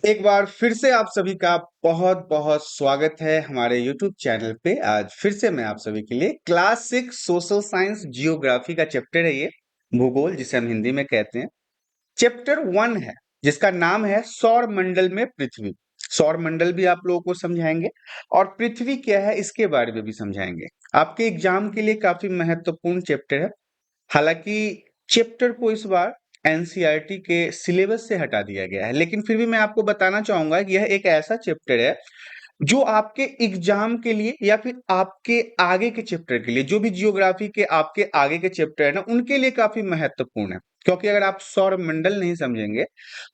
एक बार फिर से आप सभी का बहुत बहुत स्वागत है हमारे YouTube चैनल पे। आज फिर से मैं आप सभी के लिए क्लास 6 सोशल साइंस जियोग्राफी का चैप्टर है, ये भूगोल जिसे हम हिंदी में कहते हैं। चैप्टर 1 है जिसका नाम है सौर मंडल में पृथ्वी। सौर मंडल भी आप लोगों को समझाएंगे और पृथ्वी क्या है इसके बारे में भी समझाएंगे। आपके एग्जाम के लिए काफी महत्वपूर्ण चैप्टर है। हालांकि चैप्टर को इस बार एनसीईआरटी के सिलेबस से हटा दिया गया है, लेकिन फिर भी मैं आपको बताना चाहूंगा कि यह एक ऐसा चैप्टर है जो आपके एग्जाम के लिए या फिर आपके आगे के चैप्टर के लिए, जो भी जियोग्राफी के आपके आगे के चैप्टर है ना, उनके लिए काफी महत्वपूर्ण है। क्योंकि अगर आप सौर मंडल नहीं समझेंगे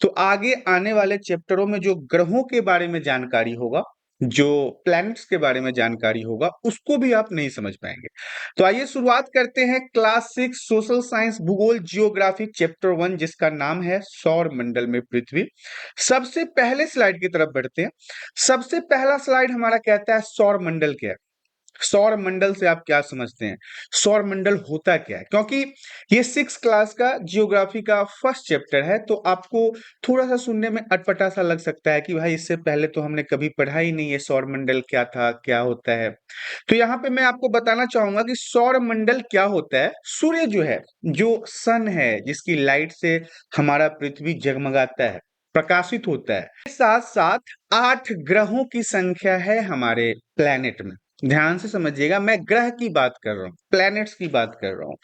तो आगे आने वाले चैप्टरों में जो ग्रहों के बारे में जानकारी होगा, जो प्लैनेट्स के बारे में जानकारी होगा, उसको भी आप नहीं समझ पाएंगे। तो आइए शुरुआत करते हैं क्लास 6 सोशल साइंस भूगोल जियोग्राफी चैप्टर 1 जिसका नाम है सौर मंडल में पृथ्वी। सबसे पहले स्लाइड की तरफ बढ़ते हैं। सबसे पहला स्लाइड हमारा कहता है सौर मंडल क्या है। सौर मंडल से आप क्या समझते हैं, सौर मंडल होता क्या है? क्योंकि ये 6 क्लास का जियोग्राफी का फर्स्ट चैप्टर है, तो आपको थोड़ा सा सुनने में अटपटा सा लग सकता है कि भाई इससे पहले तो हमने कभी पढ़ा ही नहीं है सौर मंडल क्या था, क्या होता है। तो यहाँ पे मैं आपको बताना चाहूंगा कि सौर मंडल क्या होता है। सूर्य जो है, जो सन है, जिसकी लाइट से हमारा पृथ्वी जगमगाता है, प्रकाशित होता है, साथ साथ 8 ग्रहों की संख्या है हमारे प्लेनेट में। ध्यान से समझिएगा, मैं ग्रह की बात कर रहा हूँ, प्लैनेट्स की बात कर रहा हूँ।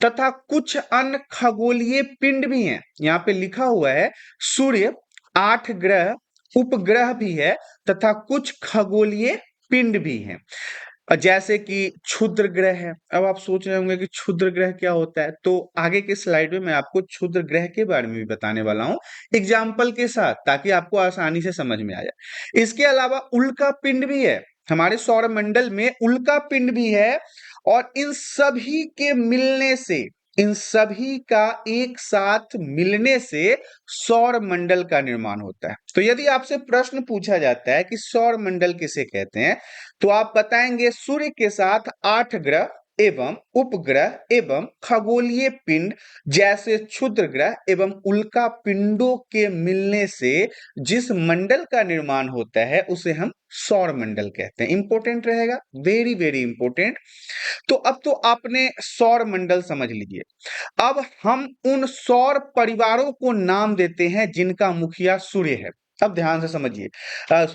तथा कुछ अन्य खगोलीय पिंड भी हैं। यहाँ पे लिखा हुआ है सूर्य, 8 ग्रह, उपग्रह भी है तथा कुछ खगोलीय पिंड भी हैं। जैसे कि क्षुद्र ग्रह है। अब आप सोच रहे होंगे कि क्षुद्र ग्रह क्या होता है, तो आगे के स्लाइड में मैं आपको क्षुद्र ग्रह के बारे में भी बताने वाला हूँ एग्जाम्पल के साथ, ताकि आपको आसानी से समझ में आ जाए। इसके अलावा उल्का पिंड भी है हमारे सौर मंडल में, उल्का पिंड भी है। और इन सभी के मिलने से, इन सभी का एक साथ मिलने से सौर मंडल का निर्माण होता है। तो यदि आपसे प्रश्न पूछा जाता है कि सौर मंडल किसे कहते हैं, तो आप बताएंगे सूर्य के साथ 8 ग्रह एवं उपग्रह एवं खगोलीय पिंड जैसे क्षुद्र ग्रह एवं उल्का पिंडों के मिलने से जिस मंडल का निर्माण होता है उसे हम सौर मंडल कहते हैं। इंपॉर्टेंट रहेगा, वेरी वेरी इंपॉर्टेंट। तो अब तो आपने सौर मंडल समझ लीजिए। अब हम उन सौर परिवारों को नाम देते हैं जिनका मुखिया सूर्य है। अब ध्यान से समझिए,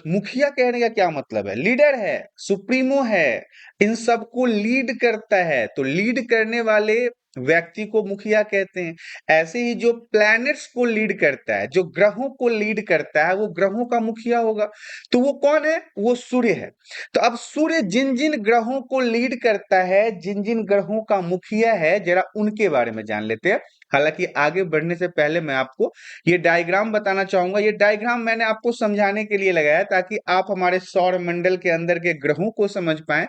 मुखिया कहने का क्या मतलब है? लीडर है, सुप्रीमो है, इन सबको लीड करता है, तो लीड करने वाले व्यक्ति को मुखिया कहते हैं। ऐसे ही जो प्लैनेट्स को लीड करता है, जो ग्रहों को लीड करता है, वो ग्रहों का मुखिया होगा। तो वो कौन है? वो सूर्य है। तो अब सूर्य जिन जिन ग्रहों को लीड करता है, जिन जिन ग्रहों का मुखिया है, जरा उनके बारे में जान लेते हैं। हालांकि आगे बढ़ने से पहले मैं आपको ये डायग्राम बताना चाहूंगा। ये डायग्राम मैंने आपको समझाने के लिए लगाया ताकि आप हमारे सौर मंडल के अंदर के ग्रहों को समझ पाएं,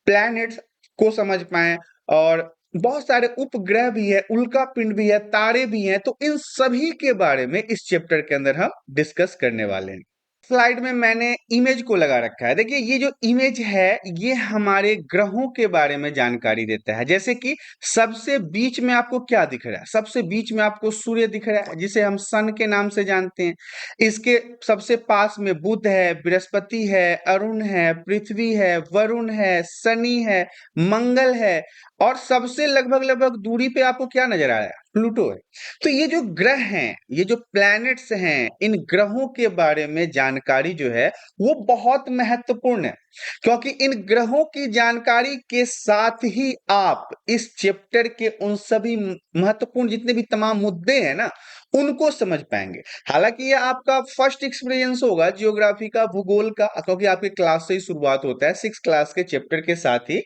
प्लैनेट्स को समझ पाएं। और बहुत सारे उपग्रह भी है, उल्का पिंड भी है, तारे भी हैं, तो इन सभी के बारे में इस चैप्टर के अंदर हम डिस्कस करने वाले हैं। स्लाइड में मैंने इमेज को लगा रखा है। देखिए ये जो इमेज है ये हमारे ग्रहों के बारे में जानकारी देता है। जैसे कि सबसे बीच में आपको क्या दिख रहा है? सबसे बीच में आपको सूर्य दिख रहा है, जिसे हम सन के नाम से जानते हैं। इसके सबसे पास में बुध है, बृहस्पति है, अरुण है, पृथ्वी है, वरुण है, शनि है, मंगल है। और सबसे लगभग लगभग दूरी पे आपको क्या नजर आ रहा है? प्लूटो है। तो ये जो ग्रह हैं, ये जो प्लैनेट्स हैं, इन ग्रहों के बारे में जानकारी जो है वो बहुत महत्वपूर्ण है। क्योंकि इन ग्रहों की जानकारी के साथ ही आप इस चैप्टर के उन सभी महत्वपूर्ण जितने भी तमाम मुद्दे हैं ना, उनको समझ पाएंगे। हालांकि ये आपका फर्स्ट एक्सपीरियंस होगा जियोग्राफी का, भूगोल का, क्योंकि आपके क्लास से ही शुरुआत होता है। 6 क्लास के चैप्टर के साथ ही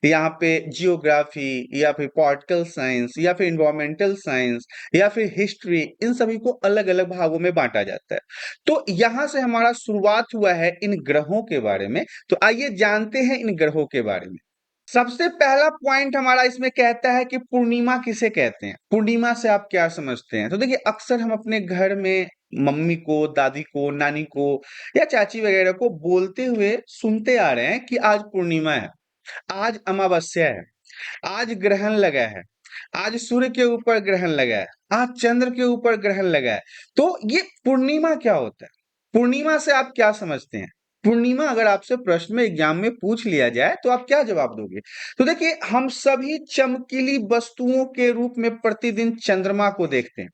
यहाँ पे जियोग्राफी या फिर पॉलिटिकल साइंस या फिर इन्वायरमेंटल साइंस या फिर हिस्ट्री, इन सभी को अलग अलग भागों में बांटा जाता है। तो यहां से हमारा शुरुआत हुआ है इन ग्रहों के बारे में। तो आइए जानते हैं इन ग्रहों के बारे में। सबसे पहला पॉइंट हमारा इसमें कहता है कि पूर्णिमा किसे कहते हैं। पूर्णिमा से आप क्या समझते हैं? तो देखिए अक्सर हम अपने घर में मम्मी को, दादी को, नानी को या चाची वगैरह को बोलते हुए सुनते आ रहे हैं कि आज पूर्णिमा है, आज अमावस्या है, आज ग्रहण लगा है, आज सूर्य के ऊपर ग्रहण लगा है, आज चंद्र के ऊपर ग्रहण लगा है। तो ये पूर्णिमा क्या होता है? पूर्णिमा से आप क्या समझते हैं? पूर्णिमा अगर आपसे प्रश्न में एग्जाम में पूछ लिया जाए तो आप क्या जवाब दोगे? तो देखिए, हम सभी चमकीली वस्तुओं के रूप में प्रतिदिन चंद्रमा को देखते हैं।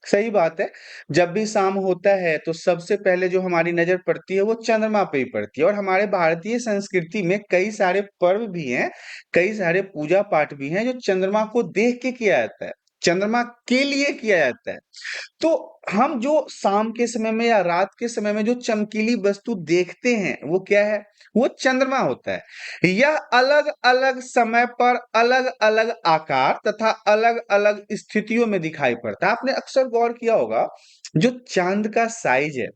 सही बात है। जब भी शाम होता है तो सबसे पहले जो हमारी नजर पड़ती है वो चंद्रमा पे ही पड़ती है, और हमारे भारतीय संस्कृति में कई सारे पर्व भी हैं, कई सारे पूजा पाठ भी हैं जो चंद्रमा को देख के किया जाता है, चंद्रमा के लिए किया जाता है। तो हम जो शाम के समय में या रात के समय में जो चमकीली वस्तु देखते हैं वो क्या है? वो चंद्रमा होता है। यह अलग अलग समय पर अलग अलग आकार तथा अलग अलग स्थितियों में दिखाई पड़ता है। आपने अक्सर गौर किया होगा, जो चांद का साइज है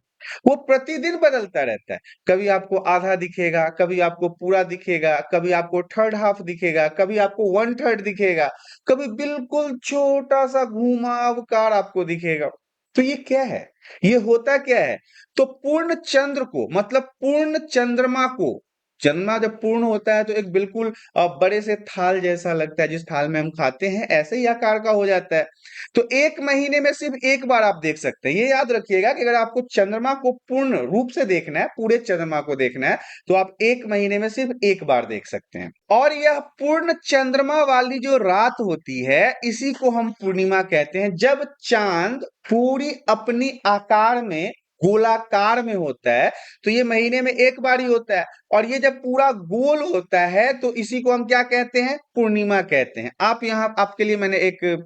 वो प्रतिदिन बदलता रहता है। कभी आपको आधा दिखेगा, कभी आपको पूरा दिखेगा, कभी आपको थर्ड हाफ दिखेगा, कभी आपको वन थर्ड दिखेगा, कभी बिल्कुल छोटा सा घुमावदार आपको दिखेगा। तो ये क्या है? ये होता क्या है? तो पूर्ण चंद्र को, मतलब पूर्ण चंद्रमा को, चंद्रमा जब पूर्ण होता है तो एक बिल्कुल बड़े से थाल जैसा लगता है, जिस थाल में हम खाते हैं ऐसे ही आकार का हो जाता है। तो एक महीने में सिर्फ एक बार आप देख सकते हैं। ये याद रखिएगा कि अगर आपको चंद्रमा को पूर्ण रूप से देखना है, पूरे चंद्रमा को देखना है, तो आप एक महीने में सिर्फ एक बार देख सकते हैं। और यह पूर्ण चंद्रमा वाली जो रात होती है इसी को हम पूर्णिमा कहते हैं, जब चांद पूरी अपनी आकार में गोलाकार में होता है। तो ये महीने में एक बार ही होता है, और ये जब पूरा गोल होता है तो इसी को हम क्या कहते हैं? पूर्णिमा कहते हैं। आप यहाँ, आपके लिए मैंने एक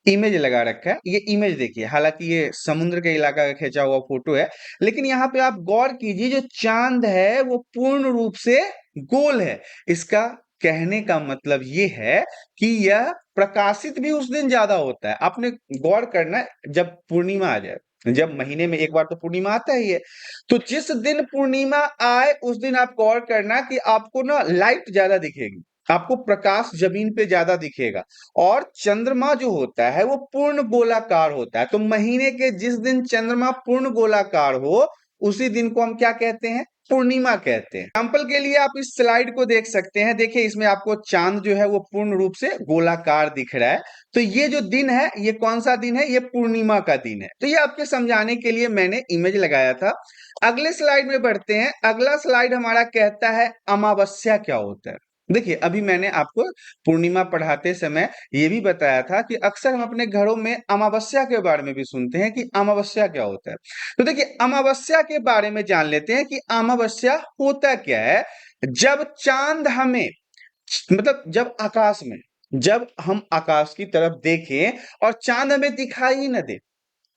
इमेज लगा रखा है, ये इमेज देखिए। हालांकि ये समुद्र के इलाका का खींचा हुआ फोटो है, लेकिन यहाँ पे आप गौर कीजिए, जो चांद है वो पूर्ण रूप से गोल है। इसका कहने का मतलब ये है कि यह प्रकाशित भी उस दिन ज्यादा होता है। आपने गौर करना है, जब पूर्णिमा आ जाए, जब महीने में एक बार तो पूर्णिमा आता ही है, तो जिस दिन पूर्णिमा आए उस दिन आप गौर करना कि आपको ना लाइट ज्यादा दिखेगी, आपको प्रकाश जमीन पे ज्यादा दिखेगा। और चंद्रमा जो होता है वो पूर्ण गोलाकार होता है। तो महीने के जिस दिन चंद्रमा पूर्ण गोलाकार हो उसी दिन को हम क्या कहते हैं? पूर्णिमा कहते हैं। एग्जाम्पल के लिए आप इस स्लाइड को देख सकते हैं। देखिए, इसमें आपको चांद जो है वो पूर्ण रूप से गोलाकार दिख रहा है। तो ये जो दिन है, ये कौन सा दिन है? ये पूर्णिमा का दिन है। तो ये आपके समझाने के लिए मैंने इमेज लगाया था। अगले स्लाइड में बढ़ते हैं। अगला स्लाइड हमारा कहता है अमावस्या क्या होता है। देखिए, अभी मैंने आपको पूर्णिमा पढ़ाते समय ये भी बताया था कि अक्सर हम अपने घरों में अमावस्या के बारे में भी सुनते हैं कि अमावस्या क्या होता है। तो देखिए, अमावस्या के बारे में जान लेते हैं कि अमावस्या होता क्या है। जब चांद हमें, मतलब जब हम आकाश की तरफ देखें और चांद हमें दिखाई ही न दे,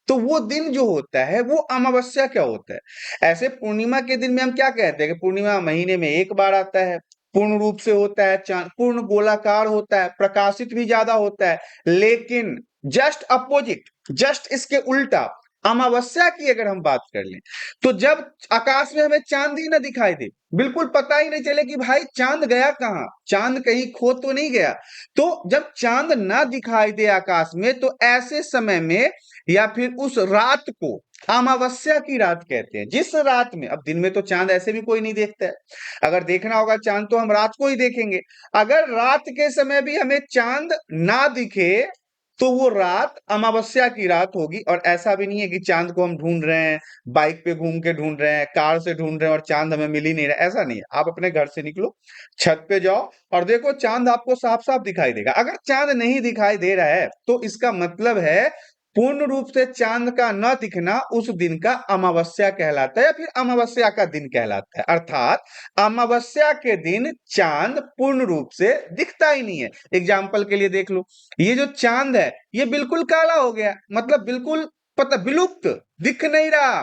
तो वो दिन जो होता है वो अमावस्या क्या होता है। ऐसे पूर्णिमा के दिन में हम क्या कहते हैं कि पूर्णिमा महीने में एक बार आता है, पूर्ण रूप से होता है, चांद पूर्ण गोलाकार होता है, प्रकाशित भी ज्यादा होता है। लेकिन जस्ट अपोजिट, जस्ट इसके उल्टा, अमावस्या की अगर हम बात कर लें, तो जब आकाश में हमें चांद ही ना दिखाई दे, बिल्कुल पता ही नहीं चले कि भाई चांद गया कहाँ, चांद कहीं खो तो नहीं गया, तो जब चांद ना दिखाई दे आकाश में, तो ऐसे समय में या फिर उस रात को अमावस्या की रात कहते हैं। जिस रात में, अब दिन में तो चांद ऐसे भी कोई नहीं देखता है, अगर देखना होगा चांद तो हम रात को ही देखेंगे। अगर रात के समय भी हमें चांद ना दिखे तो वो रात अमावस्या की रात होगी। और ऐसा भी नहीं है कि चांद को हम ढूंढ रहे हैं, बाइक पे घूम के ढूंढ रहे हैं, कार से ढूंढ रहे हैं और चांद हमें मिल ही नहीं रहा, ऐसा नहीं है। आप अपने घर से निकलो, छत पे जाओ और देखो, चांद आपको साफ साफ दिखाई देगा। अगर चांद नहीं दिखाई दे रहा है तो इसका मतलब है पूर्ण रूप से चांद का न दिखना उस दिन का अमावस्या कहलाता है, या फिर अमावस्या का दिन कहलाता है। अर्थात अमावस्या के दिन चांद पूर्ण रूप से दिखता ही नहीं है। एग्जाम्पल के लिए देख लो, ये जो चांद है ये बिल्कुल काला हो गया, मतलब बिल्कुल पता विलुप्त, दिख नहीं रहा।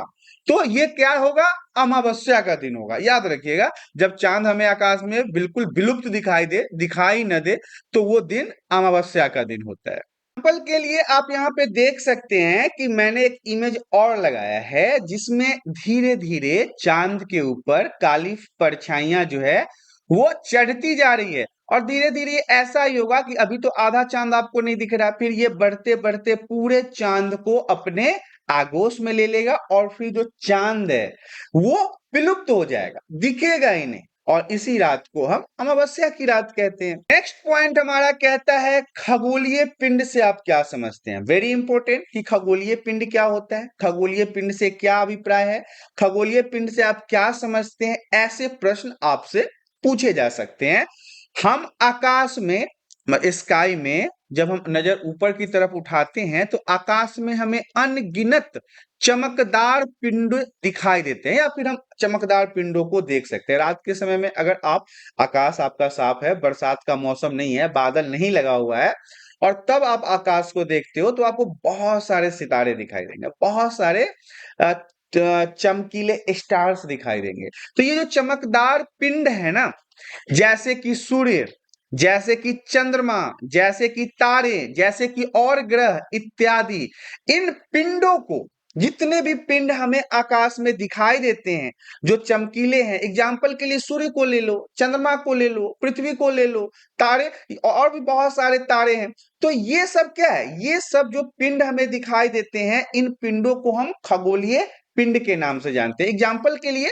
तो ये क्या होगा? अमावस्या का दिन होगा। याद रखिएगा, जब चांद हमें आकाश में बिल्कुल विलुप्त दिखाई न दे, तो वो दिन अमावस्या का दिन होता है। एग्जाम्पल के लिए आप यहाँ पे देख सकते हैं कि मैंने एक इमेज और लगाया है, जिसमें धीरे धीरे चांद के ऊपर काली परछाइयां जो है वो चढ़ती जा रही है। और धीरे धीरे ऐसा ही होगा कि अभी तो आधा चांद आपको नहीं दिख रहा, फिर ये बढ़ते बढ़ते पूरे चांद को अपने आगोश में ले लेगा, और फिर जो चांद है वो विलुप्त हो जाएगा, दिखेगा ही नहीं। और इसी रात को हम अमावस्या की रात कहते हैं। नेक्स्ट पॉइंट हमारा कहता है खगोलीय पिंड से आप क्या समझते हैं। वेरी इंपॉर्टेंट कि खगोलीय पिंड क्या होता है, खगोलीय पिंड से क्या अभिप्राय है, खगोलीय पिंड से आप क्या समझते हैं, ऐसे प्रश्न आपसे पूछे जा सकते हैं। हम आकाश में, स्काई में जब हम नजर ऊपर की तरफ उठाते हैं तो आकाश में हमें अनगिनत चमकदार पिंड दिखाई देते हैं, या फिर हम चमकदार पिंडों को देख सकते हैं। रात के समय में अगर आप, आकाश आपका साफ है, बरसात का मौसम नहीं है, बादल नहीं लगा हुआ है, और तब आप आकाश को देखते हो तो आपको बहुत सारे सितारे दिखाई देंगे, बहुत सारे चमकीले स्टार्स दिखाई देंगे। तो ये जो चमकदार पिंड है ना, जैसे कि सूर्य, जैसे कि चंद्रमा, जैसे कि तारे, जैसे कि और ग्रह इत्यादि, इन पिंडों को, जितने भी पिंड हमें आकाश में दिखाई देते हैं जो चमकीले हैं, एग्जाम्पल के लिए सूर्य को ले लो, चंद्रमा को ले लो, पृथ्वी को ले लो, तारे और भी बहुत सारे तारे हैं, तो ये सब क्या है, ये सब जो पिंड हमें दिखाई देते हैं, इन पिंडों को हम खगोलीय पिंड के नाम से जानते हैं। एग्जाम्पल के लिए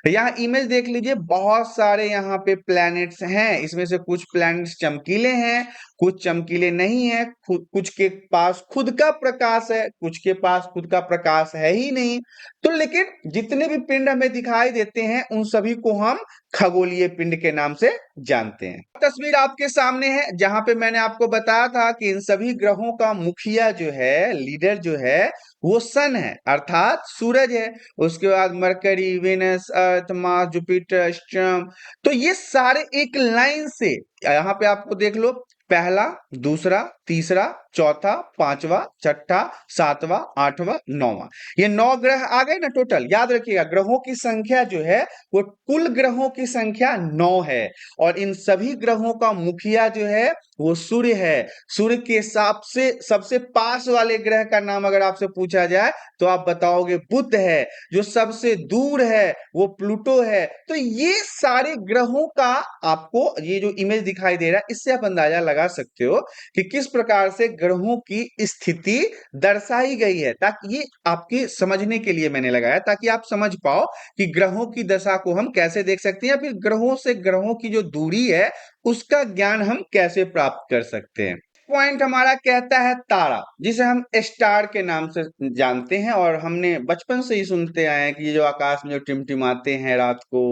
यहाँ इमेज देख लीजिए, बहुत सारे यहाँ पे प्लैनेट्स हैं, इसमें से कुछ प्लैनेट्स चमकीले हैं, कुछ चमकीले नहीं है, कुछ के पास खुद का प्रकाश है, कुछ के पास खुद का प्रकाश है ही नहीं। तो लेकिन जितने भी पिंड हमें दिखाई देते हैं उन सभी को हम खगोलीय पिंड के नाम से जानते हैं। तस्वीर आपके सामने है जहां पे मैंने आपको बताया था कि इन सभी ग्रहों का मुखिया जो है, लीडर जो है, वो सन है, अर्थात सूरज है। उसके बाद मरकरी, वेनस, अर्थ, मार्स, जुपिटर, स्ट्रम, तो ये सारे एक लाइन से, यहाँ पे आपको देख लो, पहला, दूसरा, तीसरा, चौथा, पांचवा, छठा, सातवां, आठवां, नौवां, ये 9 ग्रह आ गए ना टोटल। याद रखिएगा ग्रहों की संख्या जो है वो कुल ग्रहों की संख्या 9 है, और इन सभी ग्रहों का मुखिया जो है वो सूर्य है। सूर्य के हिसाब से सबसे पास वाले ग्रह का नाम अगर आपसे पूछा जाए तो आप बताओगे बुध है, जो सबसे दूर है वो प्लूटो है। तो ये सारे ग्रहों का आपको ये जो इमेज दिखाई दे रहा है, इससे आप अंदाजा लगा सकते हो कि किस प्रकार से ग्रहों की स्थिति दर्शाई गई है, ताकि ये आपके समझने के लिए मैंने लगाया, ताकि आप समझ पाओ कि ग्रहों की दशा को हम कैसे देख सकते हैं, या फिर ग्रहों से ग्रहों की जो दूरी है उसका ज्ञान हम कैसे प्राप्त कर सकते हैं। पॉइंट हमारा कहता है तारा, जिसे हम स्टार के नाम से जानते हैं, और हमने बचपन से ही सुनते आए हैं कि ये जो आकाश में जो टिमटिमाते हैं रात को,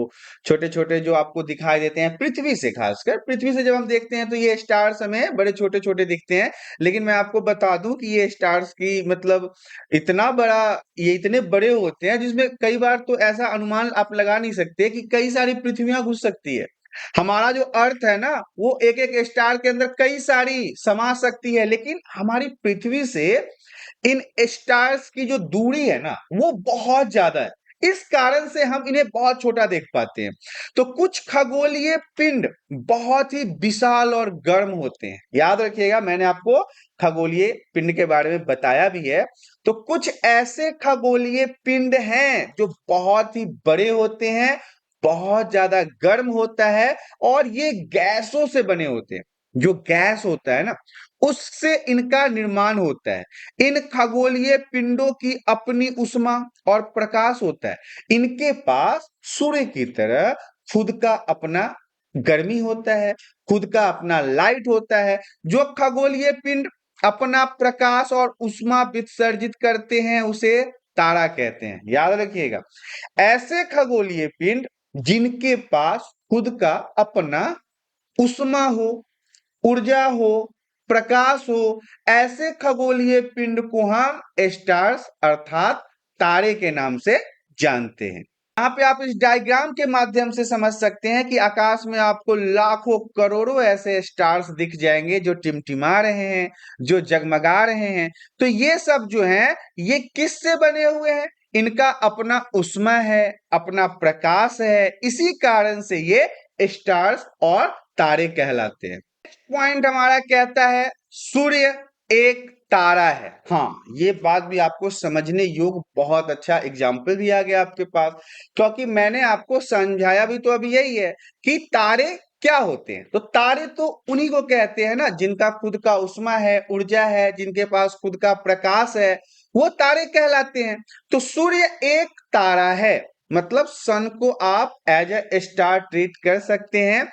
छोटे छोटे जो आपको दिखाई देते हैं पृथ्वी से, खासकर पृथ्वी से जब हम देखते हैं तो ये स्टार्स हमें बड़े छोटे छोटे दिखते हैं। लेकिन मैं आपको बता दूं कि ये स्टार्स की मतलब इतना बड़ा, ये इतने बड़े होते हैं जिसमें कई बार तो ऐसा अनुमान आप लगा नहीं सकते कि कई सारी पृथ्वियां घुस सकती है। हमारा जो अर्थ है ना, वो एक एक स्टार के अंदर कई सारी समा सकती है, लेकिन हमारी पृथ्वी से इन स्टार्स की जो दूरी है ना वो बहुत ज्यादा है, इस कारण से हम इन्हें बहुत छोटा देख पाते हैं। तो कुछ खगोलीय पिंड बहुत ही विशाल और गर्म होते हैं। याद रखिएगा मैंने आपको खगोलीय पिंड के बारे में बताया भी है। तो कुछ ऐसे खगोलीय पिंड हैं जो बहुत ही बड़े होते हैं, बहुत ज्यादा गर्म होता है, और ये गैसों से बने होते हैं। जो गैस होता है ना उससे इनका निर्माण होता है। इन खगोलीय पिंडों की अपनी उष्मा और प्रकाश होता है। इनके पास सूर्य की तरह खुद का अपना गर्मी होता है, खुद का अपना लाइट होता है। जो खगोलीय पिंड अपना प्रकाश और उष्मा विसर्जित करते हैं उसे तारा कहते हैं। याद रखिएगा, ऐसे खगोलीय पिंड जिनके पास खुद का अपना उष्मा हो, ऊर्जा हो, प्रकाश हो, ऐसे खगोलीय पिंड को हम स्टार्स अर्थात तारे के नाम से जानते हैं। यहाँ पे आप इस डायग्राम के माध्यम से समझ सकते हैं कि आकाश में आपको लाखों करोड़ों ऐसे स्टार्स दिख जाएंगे जो टिमटिमा रहे हैं, जो जगमगा रहे हैं। तो ये सब जो हैं ये किससे बने हुए हैं? इनका अपना उष्मा है, अपना प्रकाश है, इसी कारण से ये स्टार्स और तारे कहलाते हैं। पॉइंट हमारा कहता है सूर्य एक तारा है। हाँ, ये बात भी आपको समझने योग्य, बहुत अच्छा एग्जाम्पल भी आ गया आपके पास, क्योंकि मैंने आपको समझाया भी तो अभी यही है कि तारे क्या होते हैं। तो तारे तो उन्हीं को कहते हैं ना जिनका खुद का उष्मा है, ऊर्जा है, जिनके पास खुद का प्रकाश है, वो तारे कहलाते हैं। तो सूर्य एक तारा है मतलब सन को आप एज ए स्टार ट्रीट कर सकते हैं।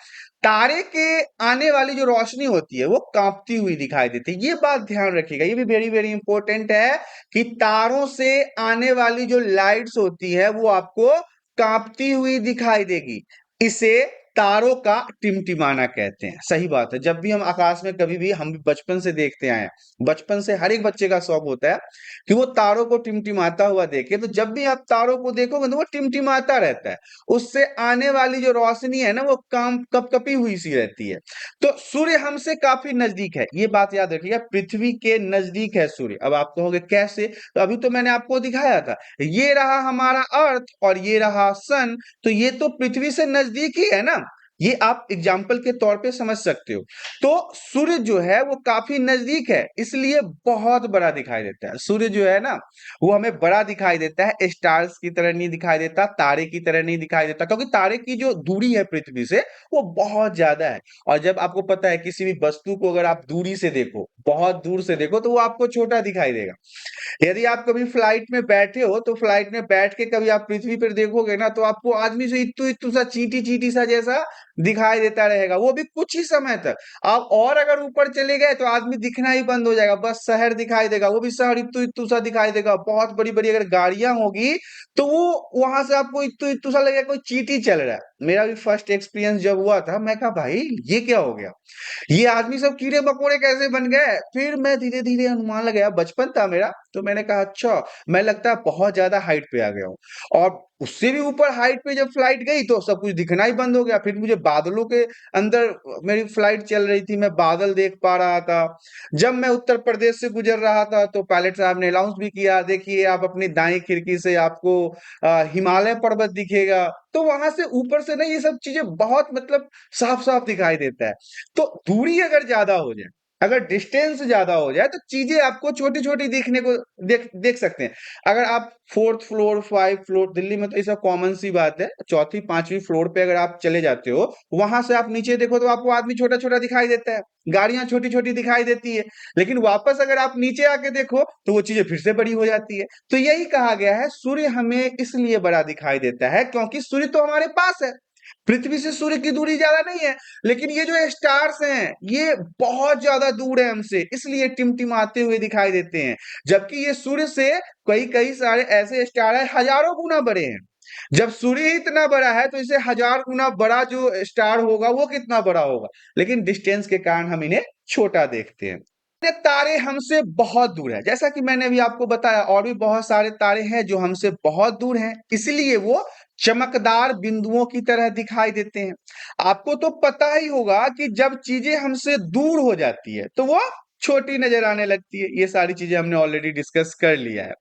तारे के आने वाली जो रोशनी होती है वो कांपती हुई दिखाई देती है। ये बात ध्यान रखिएगा, ये भी वेरी वेरी इंपॉर्टेंट है कि तारों से आने वाली जो लाइट्स होती है वो आपको कांपती हुई दिखाई देगी। इसे तारों का टिमटिमाना कहते हैं। सही बात है, जब भी हम आकाश में कभी भी, हम भी बचपन से देखते आए हैं, बचपन से हर एक बच्चे का शौक होता है कि वो तारों को टिमटिमाता हुआ देखे। तो जब भी आप तारों को देखोगे तो वो टिमटिमाता रहता है, उससे आने वाली जो रोशनी है ना वो काम कपकपी हुई सी रहती है। तो सूर्य हमसे काफी नजदीक है, ये बात याद रखिएगा, पृथ्वी के नजदीक है सूर्य। अब आप कहोगे कैसे, तो अभी तो मैंने आपको दिखाया था, ये रहा हमारा अर्थ और ये रहा सन, तो ये तो पृथ्वी से नजदीक ही है ना। ये आप एग्जाम्पल के तौर पे समझ सकते हो। तो सूर्य जो है वो काफी नजदीक है, इसलिए बहुत बड़ा दिखाई देता है। सूर्य जो है ना वो हमें बड़ा दिखाई देता है, स्टार्स की तरह नहीं दिखाई देता, तारे की तरह नहीं दिखाई देता, क्योंकि तारे की जो दूरी है पृथ्वी से वो बहुत ज्यादा है। और जब आपको पता है किसी भी वस्तु को अगर आप दूरी से देखो, बहुत दूर से देखो, तो वो आपको छोटा दिखाई देगा। यदि आप कभी फ्लाइट में बैठे हो तो फ्लाइट में बैठ के कभी आप पृथ्वी पर देखोगे ना तो आपको आदमी से इत्तू इत्तू सा, चींटी चींटी सा जैसा दिखाई देता रहेगा, वो भी कुछ ही समय तक। आप और अगर ऊपर चले गए तो आदमी दिखना ही बंद हो जाएगा, बस शहर दिखाई देगा, वो भी शहर इत्तू इत्तू सा दिखाई देगा। बहुत बड़ी बड़ी अगर गाड़ियां होगी तो वो वहां से आपको इत्तू इत्तू सा लगेगा कोई चींटी चल रहा है। मेरा भी फर्स्ट एक्सपीरियंस जब हुआ था, मैं कहा भाई ये क्या हो गया, ये आदमी सब कीड़े मकोड़े कैसे बन गए। फिर मैं धीरे धीरे अनुमान लगाया, बचपन था मेरा, तो मैंने कहा अच्छा, मैं लगता है बहुत ज्यादा हाइट पे आ गया हूँ। और उससे भी ऊपर हाइट पे जब फ्लाइट गई तो सब कुछ दिखना ही बंद हो गया। फिर मुझे बादलों के अंदर, मेरी फ्लाइट चल रही थी, मैं बादल देख पा रहा था। जब मैं उत्तर प्रदेश से गुजर रहा था तो पायलट साहब ने अनाउंस भी किया, देखिए आप अपनी दाएं खिड़की से आपको हिमालय पर्वत दिखेगा। तो वहां से ऊपर से ना ये सब चीजें बहुत मतलब साफ साफ दिखाई देता है। तो दूरी अगर ज्यादा हो जाए, अगर डिस्टेंस ज्यादा हो जाए तो चीजें आपको छोटी छोटी दिखने को देख देख सकते हैं। अगर आप fourth floor, five floor, Delhi में तो ये सब कॉमन सी बात है, चौथी पांचवी फ्लोर पे अगर आप चले जाते हो, वहां से आप नीचे देखो तो आपको आदमी छोटा छोटा दिखाई देता है, गाड़ियां छोटी छोटी दिखाई देती है। लेकिन वापस अगर आप नीचे आके देखो तो वो चीजें फिर से बड़ी हो जाती है। तो यही कहा गया है, सूर्य हमें इसलिए बड़ा दिखाई देता है क्योंकि सूर्य तो हमारे पास है। पृथ्वी से सूर्य की दूरी ज्यादा नहीं है, लेकिन ये जो स्टार्स हैं ये बहुत ज्यादा दूर है हमसे, इसलिए टिमटिमाते हुए दिखाई देते हैं। जबकि ये सूर्य से कई कई सारे ऐसे स्टार है हजारों गुना बड़े हैं। जब सूर्य ही इतना बड़ा है तो इसे हजार गुना बड़ा जो स्टार होगा वो कितना बड़ा होगा, लेकिन डिस्टेंस के कारण हम इन्हें छोटा देखते हैं। ये तारे हमसे बहुत दूर है, जैसा कि मैंने अभी आपको बताया, और भी बहुत सारे तारे हैं जो हमसे बहुत दूर हैं, इसलिए वो चमकदार बिंदुओं की तरह दिखाई देते हैं। आपको तो पता ही होगा कि जब चीजें हमसे दूर हो जाती है तो वो छोटी नजर आने लगती है। ये सारी चीजें हमने ऑलरेडी डिस्कस कर लिया है।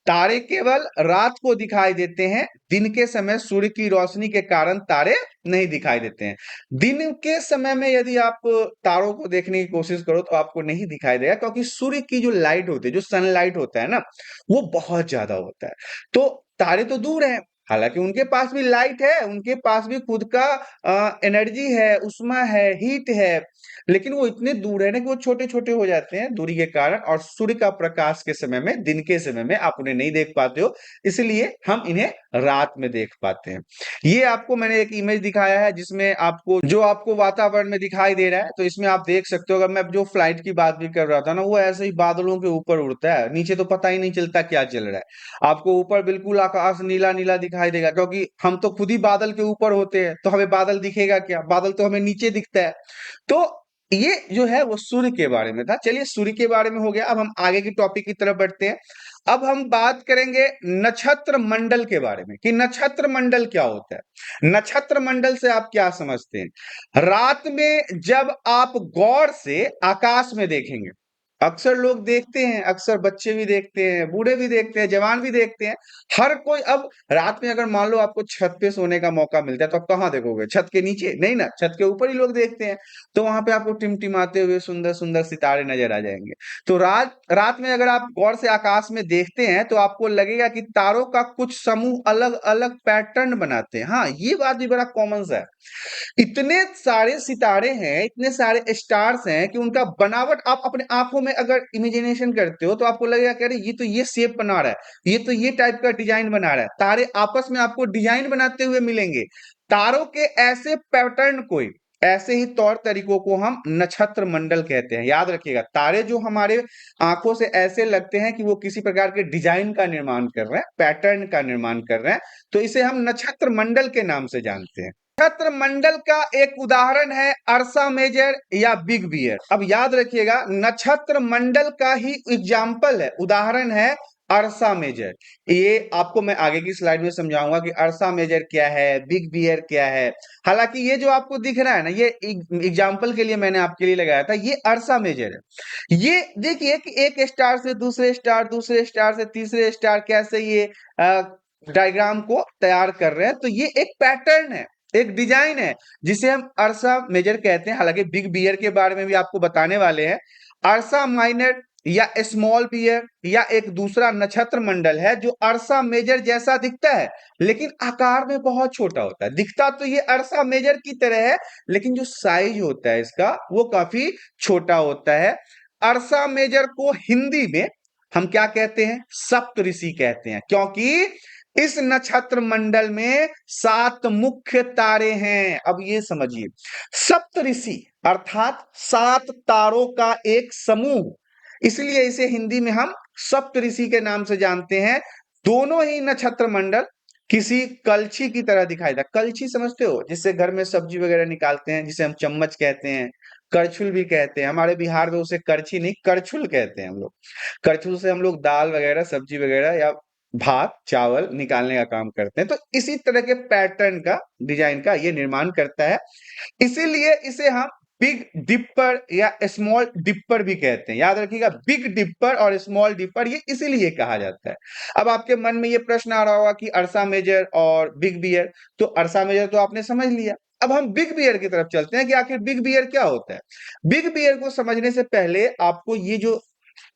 तारे केवल रात को दिखाई देते हैं, दिन के समय सूर्य की रोशनी के कारण तारे नहीं दिखाई देते हैं। दिन के समय में यदि आप तारों को देखने की कोशिश करो तो आपको नहीं दिखाई देगा, क्योंकि सूर्य की जो लाइट होती है, जो सनलाइट होता है ना, वो बहुत ज्यादा होता है। तो तारे तो दूर हैं, हालांकि उनके पास भी लाइट है, उनके पास भी खुद का एनर्जी है, उष्मा है, हीट है, लेकिन वो इतने दूर है ना कि वो छोटे छोटे हो जाते हैं दूरी के कारण, और सूर्य का प्रकाश के समय में, दिन के समय में आप उन्हें नहीं देख पाते हो, इसलिए हम इन्हें रात में देख पाते हैं। ये आपको मैंने एक इमेज दिखाया है जिसमें आपको जो आपको वातावरण में दिखाई दे रहा है, तो इसमें आप देख सकते हो। अगर मैं जो फ्लाइट की बात भी कर रहा था ना, वो ऐसे ही बादलों के ऊपर उड़ता है, नीचे तो पता ही नहीं चलता क्या चल रहा है। आपको ऊपर बिल्कुल आकाश नीला नीला दिखाई देगा, क्योंकि हम तो खुद ही बादल के ऊपर होते हैं, तो हमें बादल दिखेगा क्या, बादल तो हमें नीचे दिखता है। तो ये जो है वो सूर्य के बारे में था। चलिए, सूर्य के बारे में हो गया, अब हम आगे की टॉपिक की तरफ बढ़ते हैं। अब हम बात करेंगे नक्षत्र मंडल के बारे में, कि नक्षत्र मंडल क्या होता है। नक्षत्र मंडल से आप क्या समझते हैं। रात में जब आप गौर से आकाश में देखेंगे, अक्सर लोग देखते हैं, अक्सर बच्चे भी देखते हैं, बूढ़े भी देखते हैं, जवान भी देखते हैं, हर कोई। अब रात में अगर मान लो आपको छत पे सोने का मौका मिलता है तो आप कहाँ देखोगे, छत के नीचे नहीं ना, छत के ऊपर ही लोग देखते हैं। तो वहां पे आपको टिमटिमाते हुए सुंदर सुंदर सितारे नजर आ जाएंगे। तो रात रात में अगर आप गौर से आकाश में देखते हैं तो आपको लगेगा कि तारों का कुछ समूह अलग अलग पैटर्न बनाते हैं। हाँ, ये बात भी बड़ा कॉमन सा है। इतने सारे सितारे हैं, इतने सारे स्टार्स हैं कि उनका बनावट आप अपने आंखों में अगर इमेजिनेशन करते हो तो आपको लगेगा कि अरे ये तो ये शेप बना रहा है, ये तो ये टाइप का डिजाइन बना रहा है। तारे आपस में आपको डिजाइन बनाते हुए मिलेंगे। तारों के ऐसे पैटर्न को, ऐसे ही तौर तरीकों को हम नक्षत्र मंडल कहते हैं। याद रखिएगा, तारे जो हमारे आंखों से ऐसे लगते हैं कि वो किसी प्रकार के डिजाइन का निर्माण कर रहे हैं, पैटर्न का निर्माण कर रहे हैं, तो इसे हम नक्षत्र मंडल के नाम से जानते हैं। नक्षत्र मंडल का एक उदाहरण है अर्सा मेजर या बिग बियर। अब याद रखिएगा, नक्षत्र मंडल का ही एग्जाम्पल है, उदाहरण है अर्सा मेजर। ये आपको मैं आगे की स्लाइड में समझाऊंगा कि अर्सा मेजर क्या है, बिग बियर क्या है। हालांकि ये जो आपको दिख रहा है ना, ये एग्जाम्पल के लिए मैंने आपके लिए लगाया था, ये अर्सा मेजर है। ये देखिए कि एक स्टार से दूसरे स्टार, दूसरे स्टार से तीसरे स्टार, कैसे ये डायग्राम को तैयार कर रहे हैं। तो ये एक पैटर्न है, एक डिजाइन है, जिसे हम अर्सा मेजर कहते हैं। हालांकि बिग बियर के बारे में भी आपको बताने वाले हैं। अर्सा माइनर या स्मॉल बियर या एक दूसरा नक्षत्र मंडल है जो अर्सा मेजर जैसा दिखता है, लेकिन आकार में बहुत छोटा होता है। दिखता तो ये अर्सा मेजर की तरह है, लेकिन जो साइज होता है इसका वो काफी छोटा होता है। अर्सा मेजर को हिंदी में हम क्या कहते हैं? सप्तऋषि कहते हैं, क्योंकि इस नक्षत्र मंडल में 7 मुख्य तारे हैं। अब ये समझिए, सप्तऋषि अर्थात 7 तारों का एक समूह, इसलिए इसे हिंदी में हम सप्तऋषि के नाम से जानते हैं। दोनों ही नक्षत्र मंडल किसी कलछी की तरह दिखाई देता। कलछी समझते हो, जिससे घर में सब्जी वगैरह निकालते हैं, जिसे हम चम्मच कहते हैं, करछुल भी कहते हैं। हमारे बिहार में उसे करछी नहीं, करछुल कहते हैं हम लोग। करछुल से हम लोग दाल वगैरह, सब्जी वगैरह या भात चावल निकालने का काम करते हैं। तो इसी तरह के पैटर्न का, डिजाइन का ये निर्माण करता है, इसीलिए इसे हम बिग डिपर या स्मॉल डिपर भी कहते हैं। याद रखिएगा, बिग डिपर और स्मॉल डिपर ये इसीलिए कहा जाता है। अब आपके मन में ये प्रश्न आ रहा होगा कि अर्सा मेजर और बिग बियर, तो अर्सा मेजर तो आपने समझ लिया। अब हम बिग बियर की तरफ चलते हैं कि आखिर बिग बियर क्या होता है। बिग बियर को समझने से पहले आपको ये जो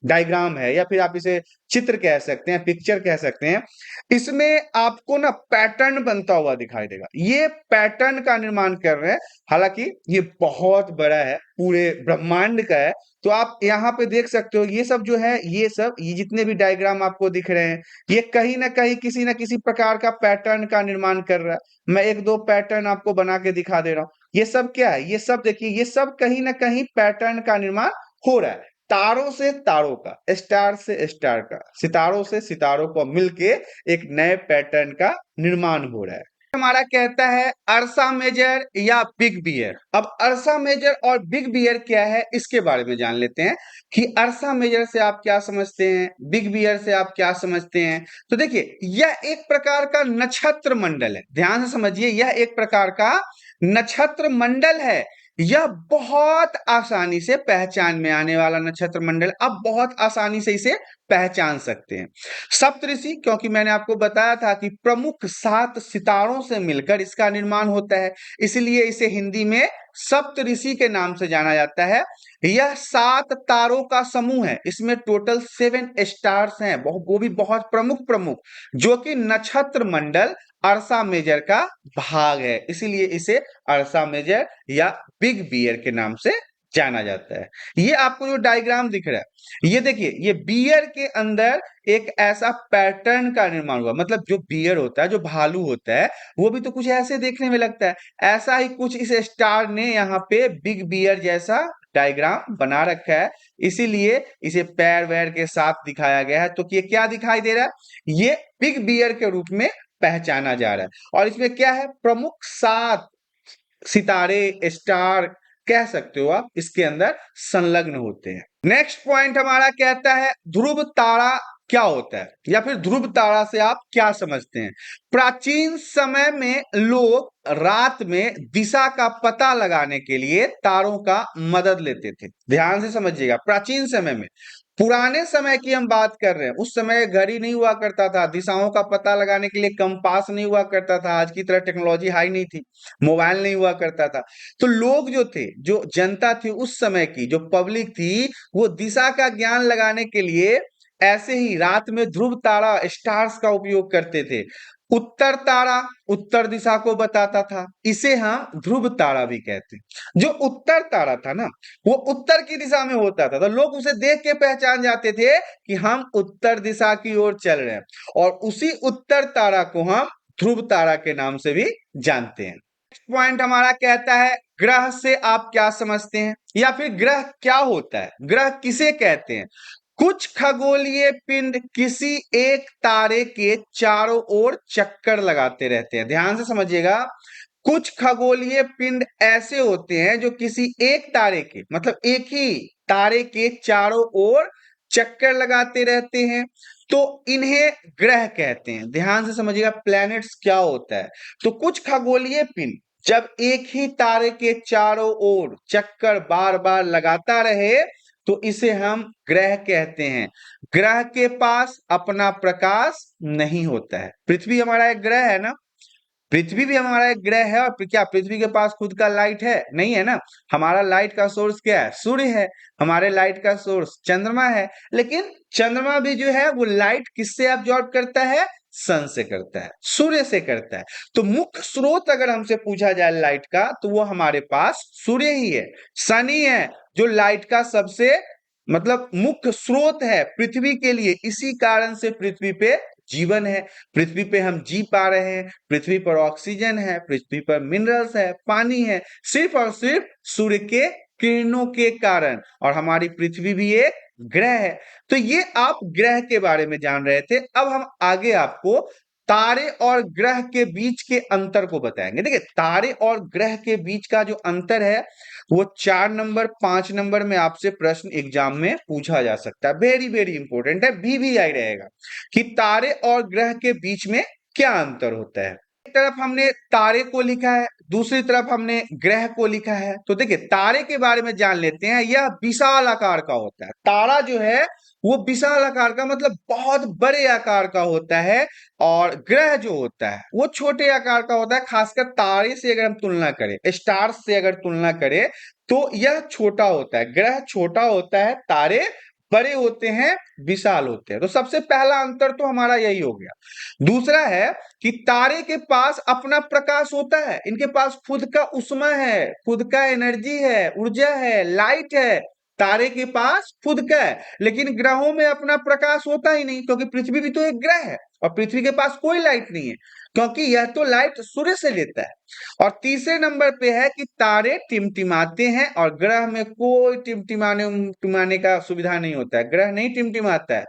डायग्राम है, या फिर आप इसे चित्र कह सकते हैं, पिक्चर कह सकते हैं, इसमें आपको ना पैटर्न बनता हुआ दिखाई देगा। ये पैटर्न का निर्माण कर रहे हैं। हालांकि ये बहुत बड़ा है, पूरे ब्रह्मांड का है। तो आप यहाँ पे देख सकते हो, ये सब जो है, ये सब, ये जितने भी डायग्राम आपको दिख रहे हैं, ये कहीं ना कहीं किसी ना किसी प्रकार का पैटर्न का निर्माण कर रहा है। मैं एक दो पैटर्न आपको बना के दिखा दे रहा हूँ। ये सब क्या है? ये सब देखिए, ये सब कहीं ना कहीं पैटर्न का निर्माण हो रहा है। तारों से तारों का, स्टार से स्टार का, सितारों से सितारों को मिलके एक नए पैटर्न का निर्माण हो रहा है। हमारा कहता है अर्सा मेजर या बिग बियर। अब अर्सा मेजर और बिग बियर क्या है, इसके बारे में जान लेते हैं कि अर्सा मेजर से आप क्या समझते हैं, बिग बियर से आप क्या समझते हैं। तो देखिए, यह एक प्रकार का नक्षत्र मंडल है। ध्यान से समझिए, यह एक प्रकार का नक्षत्र मंडल है। यह बहुत आसानी से पहचान में आने वाला नक्षत्र मंडल, आप बहुत आसानी से इसे पहचान सकते हैं। सप्तऋषि, क्योंकि मैंने आपको बताया था कि प्रमुख 7 सितारों से मिलकर इसका निर्माण होता है, इसलिए इसे हिंदी में सप्तऋषि के नाम से जाना जाता है। यह 7 तारों का समूह है, इसमें टोटल 7 स्टार्स हैं, वो भी बहुत प्रमुख प्रमुख, जो कि नक्षत्र मंडल अर्सा मेजर का भाग है, इसीलिए इसे अर्सा मेजर या बिग बियर के नाम से जाना जाता है। ये आपको जो डायग्राम दिख रहा है, ये देखिए, ये बियर के अंदर एक ऐसा पैटर्न का निर्माण हुआ। मतलब जो बियर होता है, जो भालू होता है, वो भी तो कुछ ऐसे देखने में लगता है। ऐसा ही कुछ इस स्टार ने यहाँ पे बिग बियर जैसा डायग्राम बना रखा है, इसीलिए इसे पैर वैर के साथ दिखाया गया है। तो ये क्या दिखाई दे रहा है? ये बिग बियर के रूप में पहचाना जा रहा है। और इसमें क्या है? प्रमुख 7 सितारे, स्टार कह सकते हो आप, इसके अंदर संलग्न होते हैं। नेक्स्ट पॉइंट हमारा कहता है ध्रुव तारा क्या होता है, या फिर ध्रुव तारा से आप क्या समझते हैं। प्राचीन समय में लोग रात में दिशा का पता लगाने के लिए तारों का मदद लेते थे। ध्यान से समझिएगा, प्राचीन समय में, पुराने समय की हम बात कर रहे हैं। उस समय घड़ी नहीं हुआ करता था, दिशाओं का पता लगाने के लिए कंपास नहीं हुआ करता था, आज की तरह टेक्नोलॉजी हाई नहीं थी, मोबाइल नहीं हुआ करता था। तो लोग जो थे, जो जनता थी उस समय की, जो पब्लिक थी, वो दिशा का ज्ञान लगाने के लिए ऐसे ही रात में ध्रुव तारा, स्टार्स का उपयोग करते थे। उत्तर तारा उत्तर दिशा को बताता था, इसे हम ध्रुव तारा भी कहते हैं। जो उत्तर तारा था ना, वो उत्तर की दिशा में होता था, तो लोग उसे देख के पहचान जाते थे कि हम उत्तर दिशा की ओर चल रहे हैं, और उसी उत्तर तारा को हम ध्रुव तारा के नाम से भी जानते हैं। नेक्स्ट पॉइंट हमारा कहता है, ग्रह से आप क्या समझते हैं, या फिर ग्रह क्या होता है, ग्रह किसे कहते हैं। कुछ खगोलीय पिंड किसी एक तारे के चारों ओर चक्कर लगाते रहते हैं। ध्यान से समझिएगा, कुछ खगोलीय पिंड ऐसे होते हैं जो किसी एक तारे के, मतलब एक ही तारे के चारों ओर चक्कर लगाते रहते हैं, तो इन्हें ग्रह कहते हैं। ध्यान से समझिएगा, प्लैनेट्स क्या होता है। तो कुछ खगोलीय पिंड जब एक ही तारे के चारों ओर चक्कर बार बार लगाता रहे, तो इसे हम ग्रह कहते हैं। ग्रह के पास अपना प्रकाश नहीं होता है। पृथ्वी हमारा एक ग्रह है ना, पृथ्वी भी हमारा एक ग्रह है, और क्या पृथ्वी के पास खुद का लाइट है? नहीं है ना। हमारा लाइट का सोर्स क्या है? सूर्य है। हमारे लाइट का सोर्स चंद्रमा है। लेकिन चंद्रमा भी जो है वो लाइट किससे एब्जॉर्ब करता है? सन से करता है, सूर्य से करता है। तो मुख्य स्रोत अगर हमसे पूछा जाए लाइट का, तो वो हमारे पास सूर्य ही है, सन ही है, जो लाइट का सबसे मतलब मुख्य स्रोत है पृथ्वी के लिए। इसी कारण से पृथ्वी पे जीवन है, पृथ्वी पे हम जी पा रहे हैं, पृथ्वी पर ऑक्सीजन है, पृथ्वी पर मिनरल्स है, पानी है, सिर्फ और सिर्फ सूर्य के किरणों के कारण। और हमारी पृथ्वी भी एक ग्रह है। तो ये आप ग्रह के बारे में जान रहे थे। अब हम आगे आपको तारे और ग्रह के बीच के अंतर को बताएंगे। देखिए, तारे और ग्रह के बीच का जो अंतर है, वो 4 नंबर 5 नंबर में आपसे प्रश्न एग्जाम में पूछा जा सकता है। वेरी वेरी इंपॉर्टेंट है, VVI रहेगा कि तारे और ग्रह के बीच में क्या अंतर होता है। एक तरफ हमने तारे को लिखा है, दूसरी तरफ हमने ग्रह को लिखा है। तो देखिए, तारे के बारे में जान लेते हैं। यह विशाल आकार का होता है। तारा जो है वो विशाल आकार का, मतलब बहुत बड़े आकार का होता है। और ग्रह जो होता है वो छोटे आकार का होता है। खासकर तारे से अगर हम तुलना करें, स्टार्स से अगर तुलना करें, तो यह छोटा होता है। ग्रह छोटा होता है, तारे बड़े होते हैं, विशाल होते हैं। तो सबसे पहला अंतर तो हमारा यही हो गया। दूसरा है कि तारे के पास अपना प्रकाश होता है, इनके पास खुद का उष्मा है, खुद का एनर्जी है, ऊर्जा है, लाइट है। तारे के पास खुद का है। लेकिन ग्रहों में अपना प्रकाश होता ही नहीं, क्योंकि पृथ्वी भी तो एक ग्रह है, और पृथ्वी के पास कोई लाइट नहीं है, क्योंकि यह तो लाइट सूर्य से लेता है। और तीसरे नंबर पे है कि तारे टिमटिमाते हैं, और ग्रह में कोई टिमटिमाने का सुविधा नहीं होता है। ग्रह नहीं टिमटिमाता है,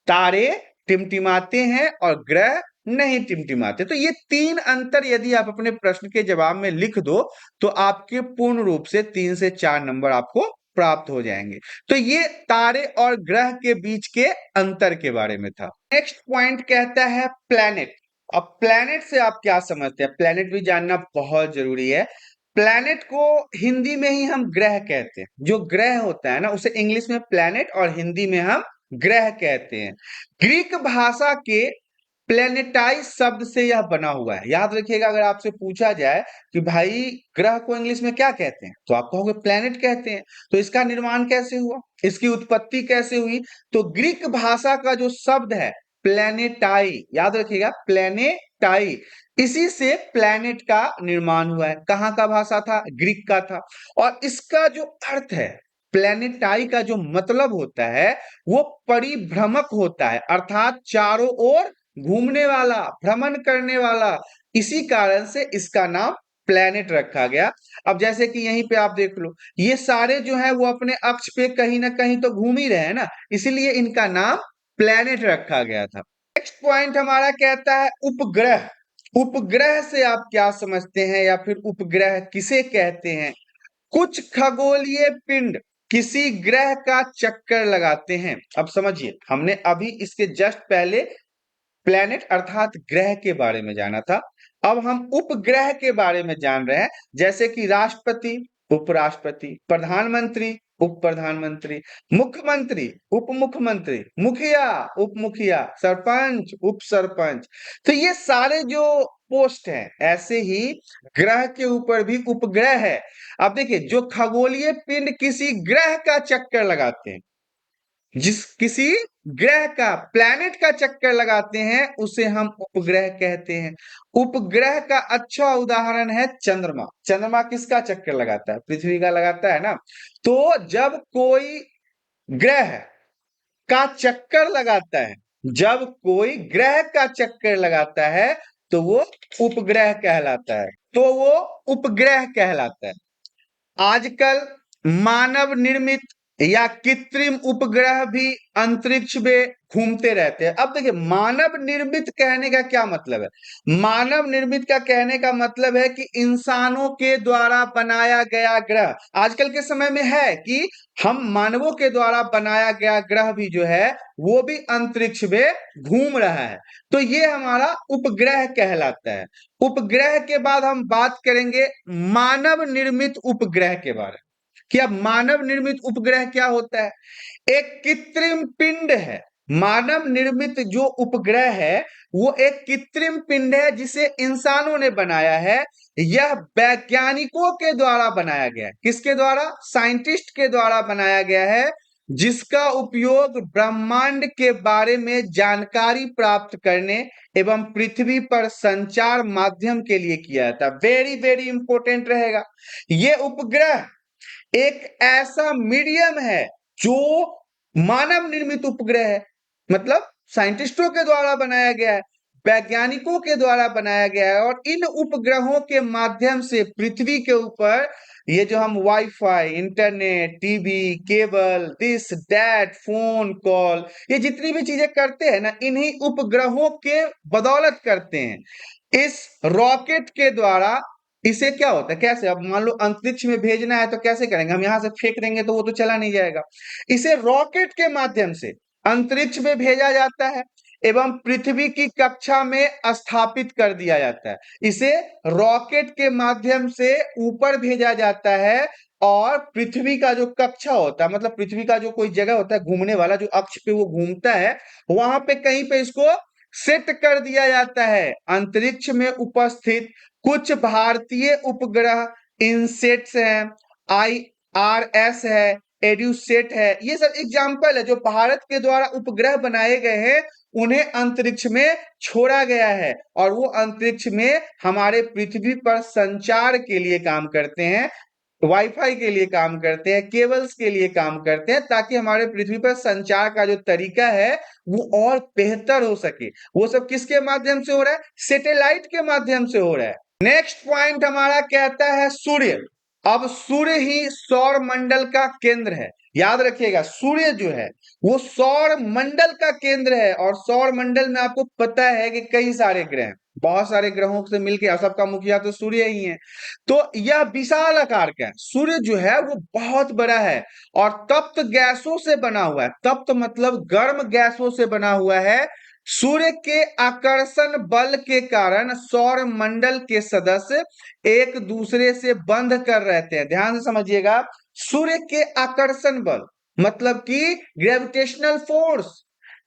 तारे टिमटिमाते हैं और ग्रह नहीं टिमटिमाते। तो ये 3 अंतर यदि आप अपने प्रश्न के जवाब में लिख दो, तो आपके पूर्ण रूप से 3 से 4 नंबर आपको प्राप्त हो जाएंगे। तो ये तारे और ग्रह के बीच के अंतर के बारे में था। नेक्स्ट पॉइंट कहता है प्लैनेट। अब प्लैनेट से आप क्या समझते हैं? प्लैनेट भी जानना बहुत जरूरी है। प्लैनेट को हिंदी में ही हम ग्रह कहते हैं। जो ग्रह होता है ना, उसे इंग्लिश में प्लैनेट और हिंदी में हम ग्रह कहते हैं। ग्रीक भाषा के प्लेनेटाइज शब्द से यह बना हुआ है। याद रखिएगा, अगर आपसे पूछा जाए कि भाई ग्रह को इंग्लिश में क्या कहते हैं, तो आप कहोगे प्लैनेट कहते हैं। तो इसका निर्माण कैसे हुआ, इसकी उत्पत्ति कैसे हुई? तो ग्रीक भाषा का जो शब्द है प्लेनेटाई, याद रखिएगा प्लेनेटाई, इसी से प्लैनेट का निर्माण हुआ है। कहाँ का भाषा था? ग्रीक का था। और इसका जो अर्थ है, प्लेनेटाई का जो मतलब होता है, वो परिभ्रमक होता है, अर्थात चारों ओर घूमने वाला, भ्रमण करने वाला। इसी कारण से इसका नाम प्लेनेट रखा गया। अब जैसे कि यहीं पे आप देख लो, ये सारे जो है वो अपने अक्ष पे कहीं ना कहीं तो घूम ही रहे हैं ना, इसलिए इनका नाम प्लेनेट रखा गया था। नेक्स्ट पॉइंट हमारा कहता है उपग्रह। उपग्रह से आप क्या समझते हैं, या फिर उपग्रह किसे कहते हैं? कुछ खगोलीय पिंड किसी ग्रह का चक्कर लगाते हैं। अब समझिए, हमने अभी इसके जस्ट पहले प्लैनेट अर्थात ग्रह के बारे में जाना था। अब हम उपग्रह के बारे में जान रहे हैं, जैसे कि राष्ट्रपति, उपराष्ट्रपति, प्रधानमंत्री, उप प्रधानमंत्री, मुख्यमंत्री, उप मुख्यमंत्री, मुखिया, उप मुखिया, सरपंच, उप सरपंच। तो ये सारे जो पोस्ट हैं, ऐसे ही ग्रह के ऊपर भी उपग्रह है। अब देखिए, जो खगोलीय पिंड किसी ग्रह का चक्कर लगाते हैं, जिस किसी ग्रह का, प्लैनेट का चक्कर लगाते हैं उसे हम उपग्रह कहते हैं। उपग्रह का अच्छा उदाहरण है चंद्रमा। चंद्रमा किसका चक्कर लगाता है? पृथ्वी का लगाता है ना। तो जब कोई ग्रह का चक्कर लगाता है, जब कोई ग्रह का चक्कर लगाता है तो वो उपग्रह कहलाता है, तो वो उपग्रह कहलाता है। आजकल मानव निर्मित या कृत्रिम उपग्रह भी अंतरिक्ष में घूमते रहते हैं। अब देखिए, मानव निर्मित कहने का क्या मतलब है? मानव निर्मित का कहने का मतलब है कि इंसानों के द्वारा बनाया गया ग्रह। आजकल के समय में है कि हम मानवों के द्वारा बनाया गया ग्रह भी जो है वो भी अंतरिक्ष में घूम रहा है, तो ये हमारा उपग्रह कहलाता है। उपग्रह के बाद हम बात करेंगे मानव निर्मित उपग्रह के बारे में कि अब मानव निर्मित उपग्रह क्या होता है। एक कृत्रिम पिंड है। मानव निर्मित जो उपग्रह है वो एक कृत्रिम पिंड है जिसे इंसानों ने बनाया है। यह वैज्ञानिकों के द्वारा बनाया गया है। किसके द्वारा? साइंटिस्ट के द्वारा बनाया गया है, जिसका उपयोग ब्रह्मांड के बारे में जानकारी प्राप्त करने एवं पृथ्वी पर संचार माध्यम के लिए किया जाता है। वेरी वेरी इंपॉर्टेंट रहेगा। ये उपग्रह एक ऐसा मीडियम है जो मानव निर्मित उपग्रह है, मतलब साइंटिस्टों के द्वारा बनाया गया है, वैज्ञानिकों के द्वारा बनाया गया है, और इन उपग्रहों के माध्यम से पृथ्वी के ऊपर ये जो हम wifi, internet, TV, cable, this that, phone call, ये जितनी भी चीजें करते हैं ना, इन्हीं उपग्रहों के बदौलत करते हैं। इस रॉकेट के द्वारा इसे क्या होता है, कैसे, अब मान लो अंतरिक्ष में भेजना है तो कैसे करेंगे? हम यहां से फेंक देंगे तो वो तो चला नहीं जाएगा। इसे रॉकेट के माध्यम से अंतरिक्ष में भेजा जाता है एवं पृथ्वी की कक्षा में स्थापित कर दिया जाता है। इसे रॉकेट के माध्यम से ऊपर भेजा जाता है और पृथ्वी का जो कक्षा होता है, मतलब पृथ्वी का जो कोई जगह होता है घूमने वाला, जो अक्ष पे वो घूमता है, वहां पे कहीं पे इसको सेट कर दिया जाता है। अंतरिक्ष में उपस्थित कुछ भारतीय उपग्रह इनसेट्स हैं, IRS है, एड्यूसेट है, ये सब एग्जाम्पल है जो भारत के द्वारा उपग्रह बनाए गए हैं, उन्हें अंतरिक्ष में छोड़ा गया है और वो अंतरिक्ष में हमारे पृथ्वी पर संचार के लिए काम करते हैं, वाईफाई के लिए काम करते हैं, केबल्स के लिए काम करते हैं, ताकि हमारे पृथ्वी पर संचार का जो तरीका है वो और बेहतर हो सके। वो सब किसके माध्यम से हो रहा है? सैटेलाइट के माध्यम से हो रहा है। नेक्स्ट पॉइंट हमारा कहता है सूर्य। अब सूर्य ही सौर मंडल का केंद्र है। याद रखिएगा, सूर्य जो है वो सौर मंडल का केंद्र है, और सौर मंडल में आपको पता है कि कई सारे ग्रह हैं, बहुत सारे ग्रहों से मिलकर सबका मुखिया तो सूर्य ही है। तो यह विशाल आकार का है। सूर्य जो है वो बहुत बड़ा है और तप्त गैसों से बना हुआ है। तप्त मतलब गर्म गैसों से बना हुआ है। सूर्य के आकर्षण बल के कारण सौर मंडल के सदस्य एक दूसरे से बंध कर रहते हैं। ध्यान से समझिएगा, सूर्य के आकर्षण बल मतलब कि ग्रेविटेशनल फोर्स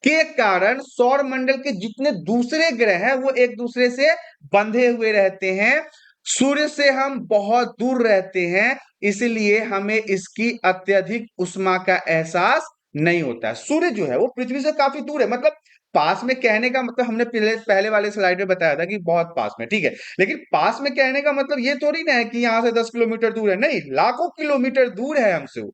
के कारण सौर मंडल के जितने दूसरे ग्रह हैं वो एक दूसरे से बंधे हुए रहते हैं। सूर्य से हम बहुत दूर रहते हैं, इसलिए हमें इसकी अत्यधिक उष्मा का एहसास नहीं होता है। सूर्य जो है वो पृथ्वी से काफी दूर है, मतलब पास में कहने का मतलब हमने पहले वाले स्लाइड में बताया था कि बहुत पास में, ठीक है, लेकिन पास में कहने का मतलब ये थोड़ी ना है कि यहां से 10 किलोमीटर दूर है, नहीं, लाखों किलोमीटर दूर है हमसे वो।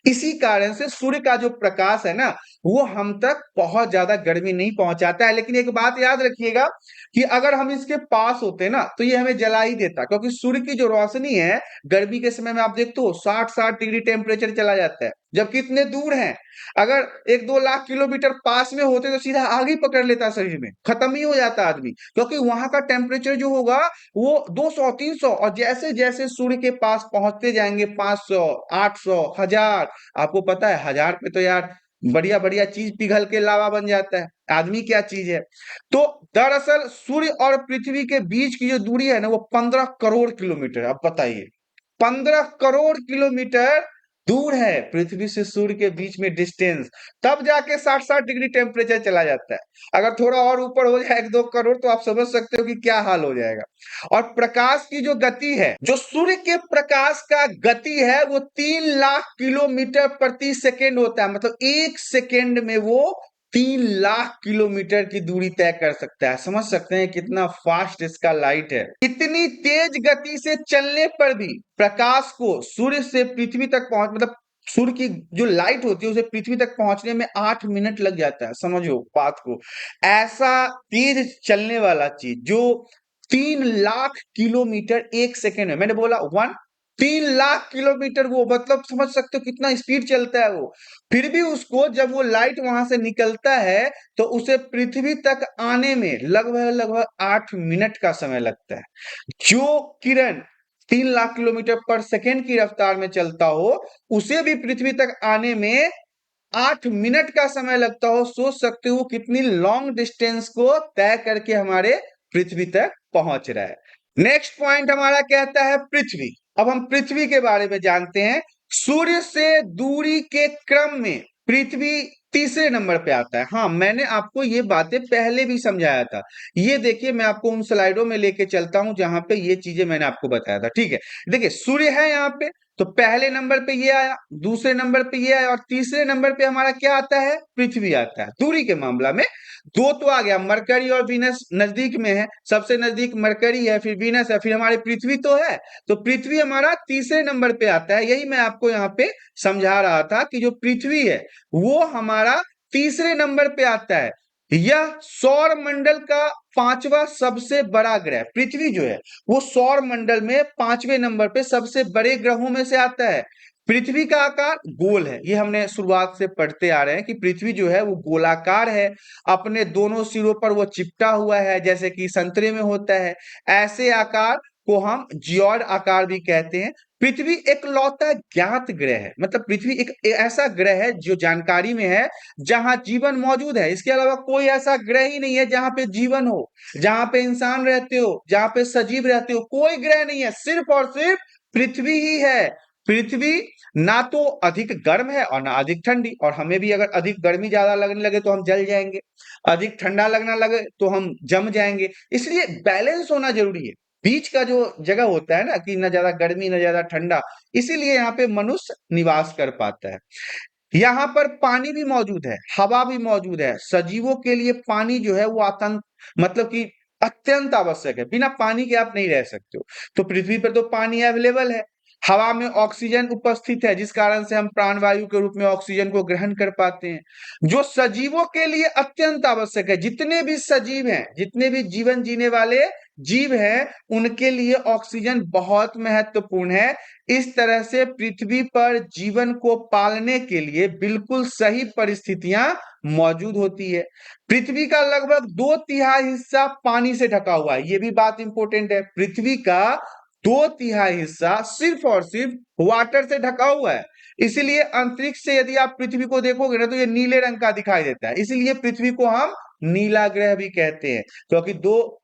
इसी कारण से सूर्य का जो प्रकाश है ना वो हम तक बहुत ज्यादा गर्मी नहीं पहुंचाता है। लेकिन एक बात याद रखिएगा कि अगर हम इसके पास होते ना तो ये हमें जला ही देता, क्योंकि सूर्य की जो रोशनी है गर्मी के समय में आप देखते हो 60-60 डिग्री टेम्परेचर चला जाता है, जबकि इतने दूर हैं। अगर 1-2 लाख किलोमीटर पास में होते तो सीधा आग ही पकड़ लेता, शरीर में खत्म ही हो जाता आदमी, क्योंकि वहां का टेम्परेचर जो होगा वो 200-300, और जैसे जैसे सूर्य के पास पहुंचते जाएंगे 500, 800, 1000, आपको पता है 1000 पे तो यार बढ़िया बढ़िया चीज पिघल के लावा बन जाता है, आदमी क्या चीज है। तो दरअसल सूर्य और पृथ्वी के बीच की जो दूरी है ना वो 15 करोड़ किलोमीटर। अब बताइए, 15 करोड़ किलोमीटर दूर है पृथ्वी से सूर्य के बीच में डिस्टेंस, तब जाके 60-60 डिग्री टेम्परेचर चला जाता है। अगर थोड़ा और ऊपर हो जाए 1-2 करोड़ तो आप समझ सकते हो कि क्या हाल हो जाएगा। और प्रकाश की जो गति है, जो सूर्य के प्रकाश का गति है वो 3 लाख किलोमीटर प्रति सेकेंड होता है, मतलब 1 सेकेंड में वो 3 लाख किलोमीटर की दूरी तय कर सकता है। समझ सकते हैं कितना फास्ट इसका लाइट है। इतनी तेज गति से चलने पर भी प्रकाश को सूर्य से पृथ्वी तक पहुंच मतलब सूर्य की जो लाइट होती है उसे पृथ्वी तक पहुंचने में 8 मिनट लग जाता है। समझो बात को। ऐसा तेज चलने वाला चीज जो 3 लाख किलोमीटर 1 सेकेंड में, मैंने बोला 3 लाख किलोमीटर, वो मतलब समझ सकते हो कितना स्पीड चलता है वो। फिर भी उसको जब वो लाइट वहां से निकलता है तो उसे पृथ्वी तक आने में लगभग लगभग 8 मिनट का समय लगता है। जो किरण 3 लाख किलोमीटर पर सेकेंड की रफ्तार में चलता हो उसे भी पृथ्वी तक आने में 8 मिनट का समय लगता हो। सोच सकते हो कितनी लॉन्ग डिस्टेंस को तय करके हमारे पृथ्वी तक पहुंच रहा है। नेक्स्ट पॉइंट हमारा कहता है पृथ्वी। अब हम पृथ्वी के बारे में जानते हैं। सूर्य से दूरी के क्रम में पृथ्वी तीसरे नंबर पे आता है। हाँ, मैंने आपको ये बातें पहले भी समझाया था। ये देखिए, मैं आपको उन स्लाइडों में लेके चलता हूं जहां पे ये चीजें मैंने आपको बताया था। ठीक है, देखिए सूर्य है यहाँ पे, तो पहले नंबर पे ये आया, दूसरे नंबर पे ये आया और तीसरे नंबर पे हमारा क्या आता है? पृथ्वी आता है। दूरी के मामला में दो तो आ गया, मरकरी और वीनस नजदीक में है। सबसे नजदीक मरकरी है, फिर वीनस है, फिर हमारे पृथ्वी तो है। तो पृथ्वी हमारा तीसरे नंबर पे आता है। यही मैं आपको यहाँ पे समझा रहा था कि जो पृथ्वी है वो हमारा तीसरे नंबर पे आता है। यह सौर मंडल का पांचवा सबसे बड़ा ग्रह, पृथ्वी जो है वो सौर मंडल में पांचवें नंबर पे सबसे बड़े ग्रहों में से आता है। पृथ्वी का आकार गोल है, ये हमने शुरुआत से पढ़ते आ रहे हैं कि पृथ्वी जो है वो गोलाकार है। अपने दोनों सिरों पर वो चिपटा हुआ है जैसे कि संतरे में होता है। ऐसे आकार को हम जियोइड आकार भी कहते हैं। पृथ्वी एक लौता ज्ञात ग्रह है, मतलब पृथ्वी एक ऐसा ग्रह है जो जानकारी में है जहां जीवन मौजूद है। इसके अलावा कोई ऐसा ग्रह ही नहीं है जहां पे जीवन हो, जहां पे इंसान रहते हो, जहां पे सजीव रहते हो। कोई ग्रह नहीं है, सिर्फ और सिर्फ पृथ्वी ही है। पृथ्वी ना तो अधिक गर्म है और ना अधिक ठंडी, और हमें भी अगर अधिक गर्मी ज्यादा लगने लगे तो हम जल जाएंगे, अधिक ठंडा लगना लगे तो हम जम जाएंगे। इसलिए बैलेंस होना जरूरी है। बीच का जो जगह होता है ना, कि ना ज्यादा गर्मी ना ज्यादा ठंडा, इसीलिए यहाँ पे मनुष्य निवास कर पाता है। यहाँ पर पानी भी मौजूद है, हवा भी मौजूद है। सजीवों के लिए पानी जो है वो आतंक मतलब कि अत्यंत आवश्यक है। बिना पानी के आप नहीं रह सकते हो। तो पृथ्वी पर तो पानी अवेलेबल है। हवा में ऑक्सीजन उपस्थित है जिस कारण से हम प्राणवायु के रूप में ऑक्सीजन को ग्रहण कर पाते हैं, जो सजीवों के लिए अत्यंत आवश्यक है। जितने भी सजीव हैं, जितने भी जीवन जीने वाले जीव हैं, उनके लिए ऑक्सीजन बहुत महत्वपूर्ण है। इस तरह से पृथ्वी पर जीवन को पालने के लिए बिल्कुल सही परिस्थितियां मौजूद होती है। पृथ्वी का लगभग 2/3 हिस्सा पानी से ढका हुआ है। ये भी बात इंपॉर्टेंट है। पृथ्वी का 2/3 हिस्सा सिर्फ और सिर्फ वाटर से ढका हुआ है। इसीलिए अंतरिक्ष से यदि आप पृथ्वी को देखोगे ना तो ये नीले रंग का दिखाई देता है। इसीलिए पृथ्वी को हम नीला ग्रह भी कहते हैं, क्योंकि दो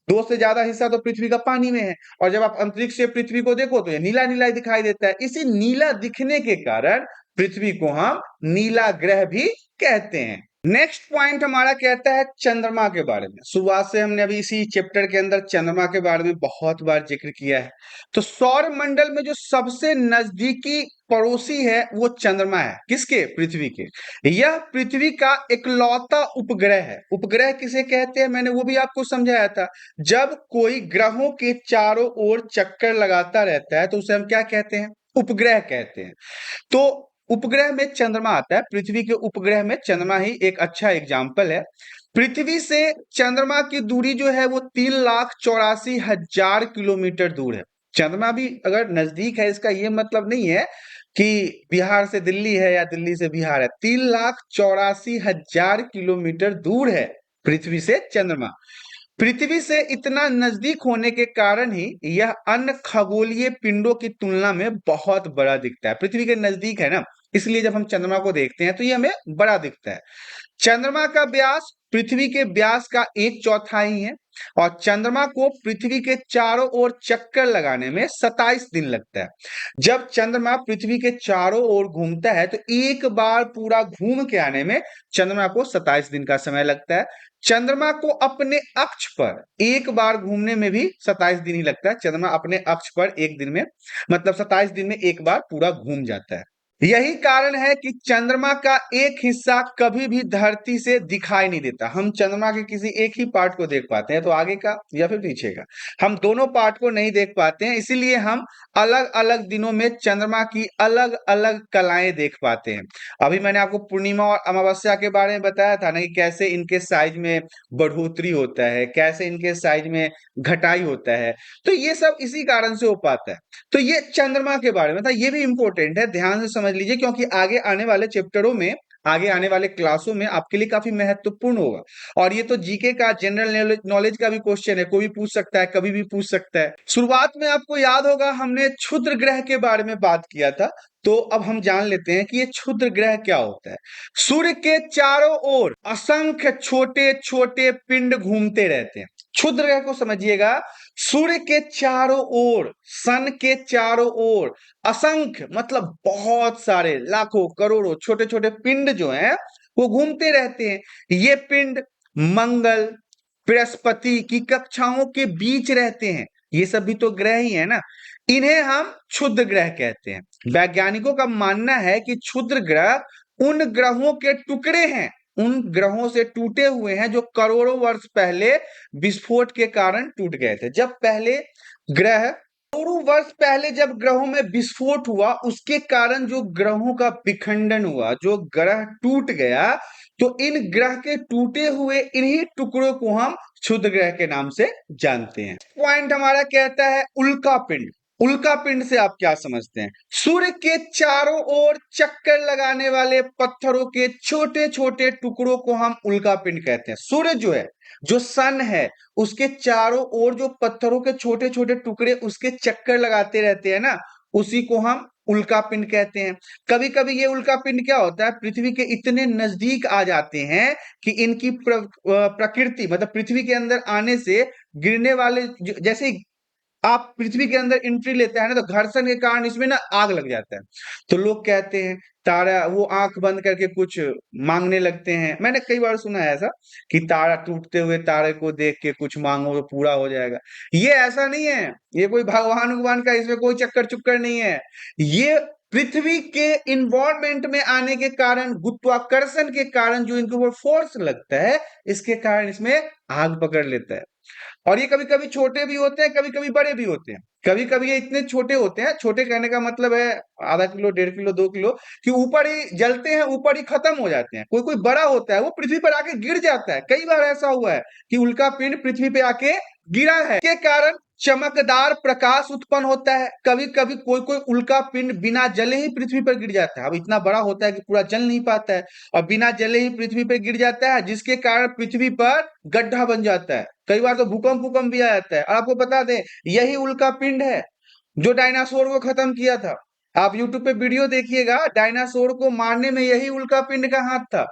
से ज्यादा हिस्सा तो पृथ्वी का पानी में है। और जब आप अंतरिक्ष से पृथ्वी को देखो तो ये नीला नीला ही दिखाई देता है। इसी नीला दिखने के कारण पृथ्वी को हम नीला ग्रह भी कहते हैं। नेक्स्ट पॉइंट हमारा कहता है चंद्रमा के बारे में। शुरुआत से हमने अभी इसी चैप्टर के अंदर चंद्रमा के बारे में बहुत बार जिक्र किया है। तो सौर मंडल में जो सबसे नजदीकी पड़ोसी है वो चंद्रमा है। किसके? पृथ्वी के। यह पृथ्वी का इकलौता उपग्रह है। उपग्रह किसे कहते हैं मैंने वो भी आपको समझाया था। जब कोई ग्रहों के चारों ओर चक्कर लगाता रहता है तो उसे हम क्या कहते हैं? उपग्रह कहते हैं। तो उपग्रह में चंद्रमा आता है। पृथ्वी के उपग्रह में चंद्रमा ही एक अच्छा एग्जाम्पल है। पृथ्वी से चंद्रमा की दूरी जो है वो 3,84,000 किलोमीटर दूर है। चंद्रमा भी अगर नजदीक है इसका ये मतलब नहीं है कि बिहार से दिल्ली है या दिल्ली से बिहार है। 3,84,000 किलोमीटर दूर है पृथ्वी से चंद्रमा। पृथ्वी से इतना नजदीक होने के कारण ही यह अन्य खगोलीय पिंडों की तुलना में बहुत बड़ा दिखता है। पृथ्वी के नजदीक है ना, इसलिए जब हम चंद्रमा को देखते हैं तो ये हमें बड़ा दिखता है। चंद्रमा का व्यास पृथ्वी के व्यास का 1/4 है और चंद्रमा को पृथ्वी के चारों ओर चक्कर लगाने में 27 दिन लगता है। जब चंद्रमा पृथ्वी के चारों ओर घूमता है तो एक बार पूरा घूम के आने में चंद्रमा को 27 दिन का समय लगता है। चंद्रमा को अपने अक्ष पर एक बार घूमने में भी 27 दिन ही लगता है। चंद्रमा अपने अक्ष पर एक दिन में मतलब 27 दिन में एक बार पूरा घूम जाता है। यही कारण है कि चंद्रमा का एक हिस्सा कभी भी धरती से दिखाई नहीं देता। हम चंद्रमा के किसी एक ही पार्ट को देख पाते हैं, तो आगे का या फिर पीछे का, हम दोनों पार्ट को नहीं देख पाते हैं। इसीलिए हम अलग अलग दिनों में चंद्रमा की अलग अलग कलाएं देख पाते हैं। अभी मैंने आपको पूर्णिमा और अमावस्या के बारे में बताया था ना, कि कैसे इनके साइज में बढ़ोतरी होता है, कैसे इनके साइज में घटाई होता है। तो ये सब इसी कारण से हो पाता है। तो ये चंद्रमा के बारे में था, ये भी इंपॉर्टेंट है, ध्यान से समझ लीजिए, क्योंकि आगे आने वाले चैप्टरों में, आगे आने वाले क्लासों में आपके लिए काफी महत्वपूर्ण होगा। और ये तो जीके का, जनरल नॉलेज का भी क्वेश्चन है, कोई भी पूछ सकता है, कभी भी पूछ सकता है। शुरुआत में आपको याद होगा हमने क्षुद्र ग्रह के बारे में बात किया था। तो अब हम जान लेते हैं कि ये क्षुद्र ग्रह क्या होता है। सूर्य के चारों ओर असंख्य छोटे छोटे पिंड घूमते रहते हैं। क्षुद्र ग्रह को समझिएगा, सूर्य के चारों ओर, सन के चारों ओर असंख्य मतलब बहुत सारे, लाखों करोड़ों छोटे छोटे पिंड जो हैं वो घूमते रहते हैं। ये पिंड मंगल, बृहस्पति की कक्षाओं के बीच रहते हैं। ये सब भी तो ग्रह ही है ना। इन्हें हम क्षुद्र ग्रह कहते हैं। वैज्ञानिकों का मानना है कि क्षुद्र ग्रह उन ग्रहों के टुकड़े हैं, उन ग्रहों से टूटे हुए हैं जो करोड़ों वर्ष पहले विस्फोट के कारण टूट गए थे। जब पहले ग्रह, करोड़ों वर्ष पहले जब ग्रहों में विस्फोट हुआ, उसके कारण जो ग्रहों का विखंडन हुआ, जो ग्रह टूट गया, तो इन ग्रह के टूटे हुए इन्हीं टुकड़ों को हम क्षुद्र ग्रह के नाम से जानते हैं। पॉइंट हमारा कहता है उल्का पिंड। उल्का पिंड से आप क्या समझते हैं? सूर्य के चारों ओर चक्कर लगाने वाले पत्थरों के छोटे छोटे टुकड़ों को हम उल्का पिंड कहते हैं। सूर्य जो है, जो सन है, उसके चारों ओर जो पत्थरों के छोटे छोटे टुकड़े उसके चक्कर लगाते रहते हैं ना, उसी को हम उल्का पिंड कहते हैं। कभी कभी ये उल्का पिंड क्या होता है, पृथ्वी के इतने नजदीक आ जाते हैं कि इनकी प्रकृति, मतलब पृथ्वी के अंदर आने से गिरने वाले, जैसे आप पृथ्वी के अंदर एंट्री लेते हैं ना, तो घर्षण के कारण इसमें ना आग लग जाता है। तो लोग कहते हैं तारा, वो आंख बंद करके कुछ मांगने लगते हैं। मैंने कई बार सुना है ऐसा, कि तारा टूटते हुए तारे को देख के कुछ मांगो तो पूरा हो जाएगा। ये ऐसा नहीं है, ये कोई भगवान भगवान का इसमें कोई चक्कर चुक्कर नहीं है। ये पृथ्वी के इन्वायरमेंट में आने के कारण, गुरुत्वाकर्षण के कारण जो इनके ऊपर फोर्स लगता है, इसके कारण इसमें आग पकड़ लेता है। और ये कभी कभी छोटे भी होते हैं, कभी कभी बड़े भी होते हैं। कभी कभी ये इतने छोटे होते हैं, छोटे कहने का मतलब है आधा किलो, 1.5 किलो, 2 किलो, कि ऊपर ही जलते हैं, ऊपर ही खत्म हो जाते हैं। कोई कोई बड़ा होता है, वो पृथ्वी पर आके गिर जाता है। कई बार ऐसा हुआ है कि उल्का पिंड पृथ्वी पे आके गिरा है, के कारण चमकदार प्रकाश उत्पन्न होता है। कभी कभी कोई कोई उल्का पिंड बिना जले ही पृथ्वी पर गिर जाता है। अब इतना बड़ा होता है कि पूरा जल नहीं पाता है, और बिना जले ही पृथ्वी पर गिर जाता है, जिसके कारण पृथ्वी पर गड्ढा बन जाता है। कई बार तो भूकंप भूकंप भी आ जाता है। और आपको बता दें, यही उल्का पिंड है जो डायनासोर को खत्म किया था। आप यूट्यूब पे वीडियो देखिएगा, डायनासोर को मारने में यही उल्का पिंड का हाथ था।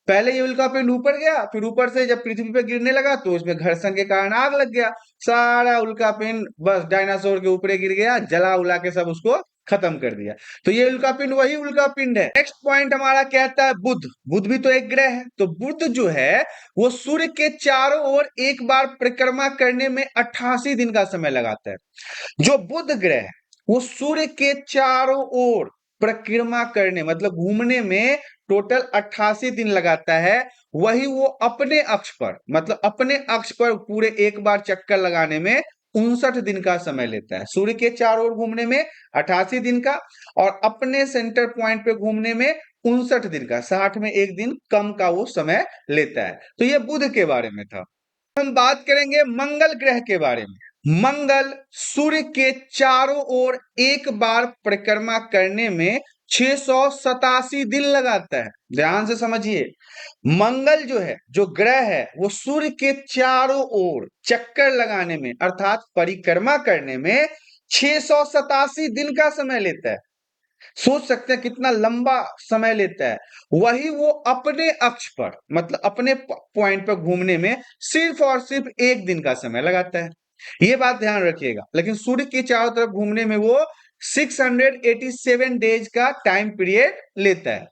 पहले ये उल्का पिंड ऊपर गया, फिर ऊपर से जब पृथ्वी पे गिरने लगा तो उसमें घर्षण के कारण आग लग गया। सारा उल्का पिंड बस डायनासोर के ऊपर गिर गया, जला उला के सब उसको खत्म कर दिया। तो ये उल्का पिंड वही उल्का पिंड है। नेक्स्ट पॉइंट हमारा कहता है बुध। बुध भी तो एक ग्रह है। तो बुध जो है, वो सूर्य के चारों ओर एक बार परिक्रमा करने में 88 दिन का समय लगाता है। जो बुध ग्रह है, वो सूर्य के चारों ओर परिक्रमा करने, मतलब घूमने में टोटल 88 दिन लगाता है। वही वो अपने अक्ष पर, मतलब अपने अक्ष पर पूरे एक बार चक्कर लगाने में 59 दिन का समय लेता है। सूर्य के चारों ओर घूमने में 88 दिन का, और अपने सेंटर पॉइंट पे घूमने में 59 दिन का, 60 में एक दिन कम का वो समय लेता है। तो ये बुध के बारे में था। हम बात करेंगे मंगल ग्रह के बारे में। मंगल सूर्य के चारों ओर एक बार परिक्रमा करने में 687 दिन लगाता है। ध्यान से समझिए, मंगल जो है, जो ग्रह है, वो सूर्य के चारों ओर चक्कर लगाने में, अर्थात परिक्रमा करने में 687 दिन का समय लेता है। सोच सकते हैं कितना लंबा समय लेता है। वही वो अपने अक्ष पर, मतलब अपने पॉइंट पर घूमने में सिर्फ और सिर्फ एक दिन का समय लगाता है। ये बात ध्यान रखिएगा। लेकिन सूर्य के चारों तरफ घूमने में वो 687 डेज का टाइम पीरियड लेता है।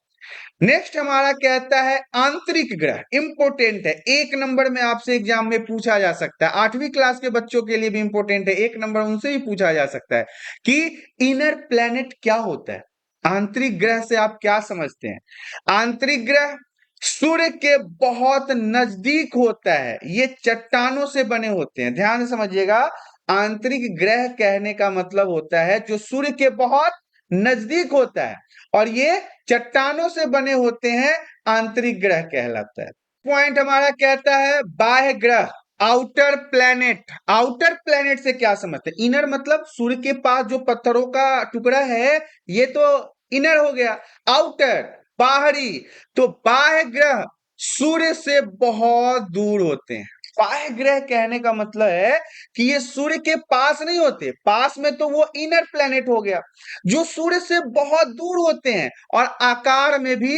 नेक्स्ट हमारा कहता है आंतरिक ग्रह। इंपोर्टेंट है, 1 नंबर में आपसे एग्जाम में पूछा जा सकता है। 8वीं क्लास के बच्चों के लिए भी इंपोर्टेंट है, 1 नंबर उनसे ही पूछा जा सकता है कि इनर प्लैनेट क्या होता है। आंतरिक ग्रह से आप क्या समझते हैं? आंतरिक ग्रह सूर्य के बहुत नजदीक होता है, ये चट्टानों से बने होते हैं। ध्यान से समझिएगा, आंतरिक ग्रह कहने का मतलब होता है जो सूर्य के बहुत नजदीक होता है, और ये चट्टानों से बने होते हैं, आंतरिक ग्रह कहलाता है। पॉइंट हमारा कहता है बाह्य ग्रह, आउटर प्लेनेट। आउटर प्लेनेट से क्या समझते हैं? इनर मतलब सूर्य के पास जो पत्थरों का टुकड़ा है, ये तो इनर हो गया। आउटर बाहरी, तो बाह्य ग्रह सूर्य से बहुत दूर होते हैं। बाह्य ग्रह कहने का मतलब है कि ये सूर्य के पास नहीं होते, पास में तो वो इनर प्लेनेट हो गया, जो सूर्य से बहुत दूर होते हैं और आकार में भी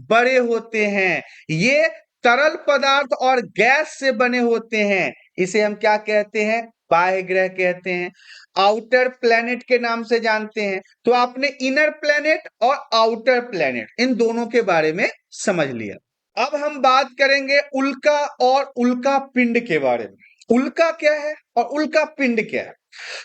बड़े होते हैं। ये तरल पदार्थ और गैस से बने होते हैं, इसे हम क्या कहते हैं? बाह्य ग्रह कहते हैं। आउटर प्लेनेट के नाम से जानते हैं। तो आपने इनर प्लेनेट और आउटर प्लेनेट इन दोनों के बारे में समझ लिया। अब हम बात करेंगे उल्का और उल्का पिंड के बारे में। उल्का क्या है और उल्का पिंड क्या है?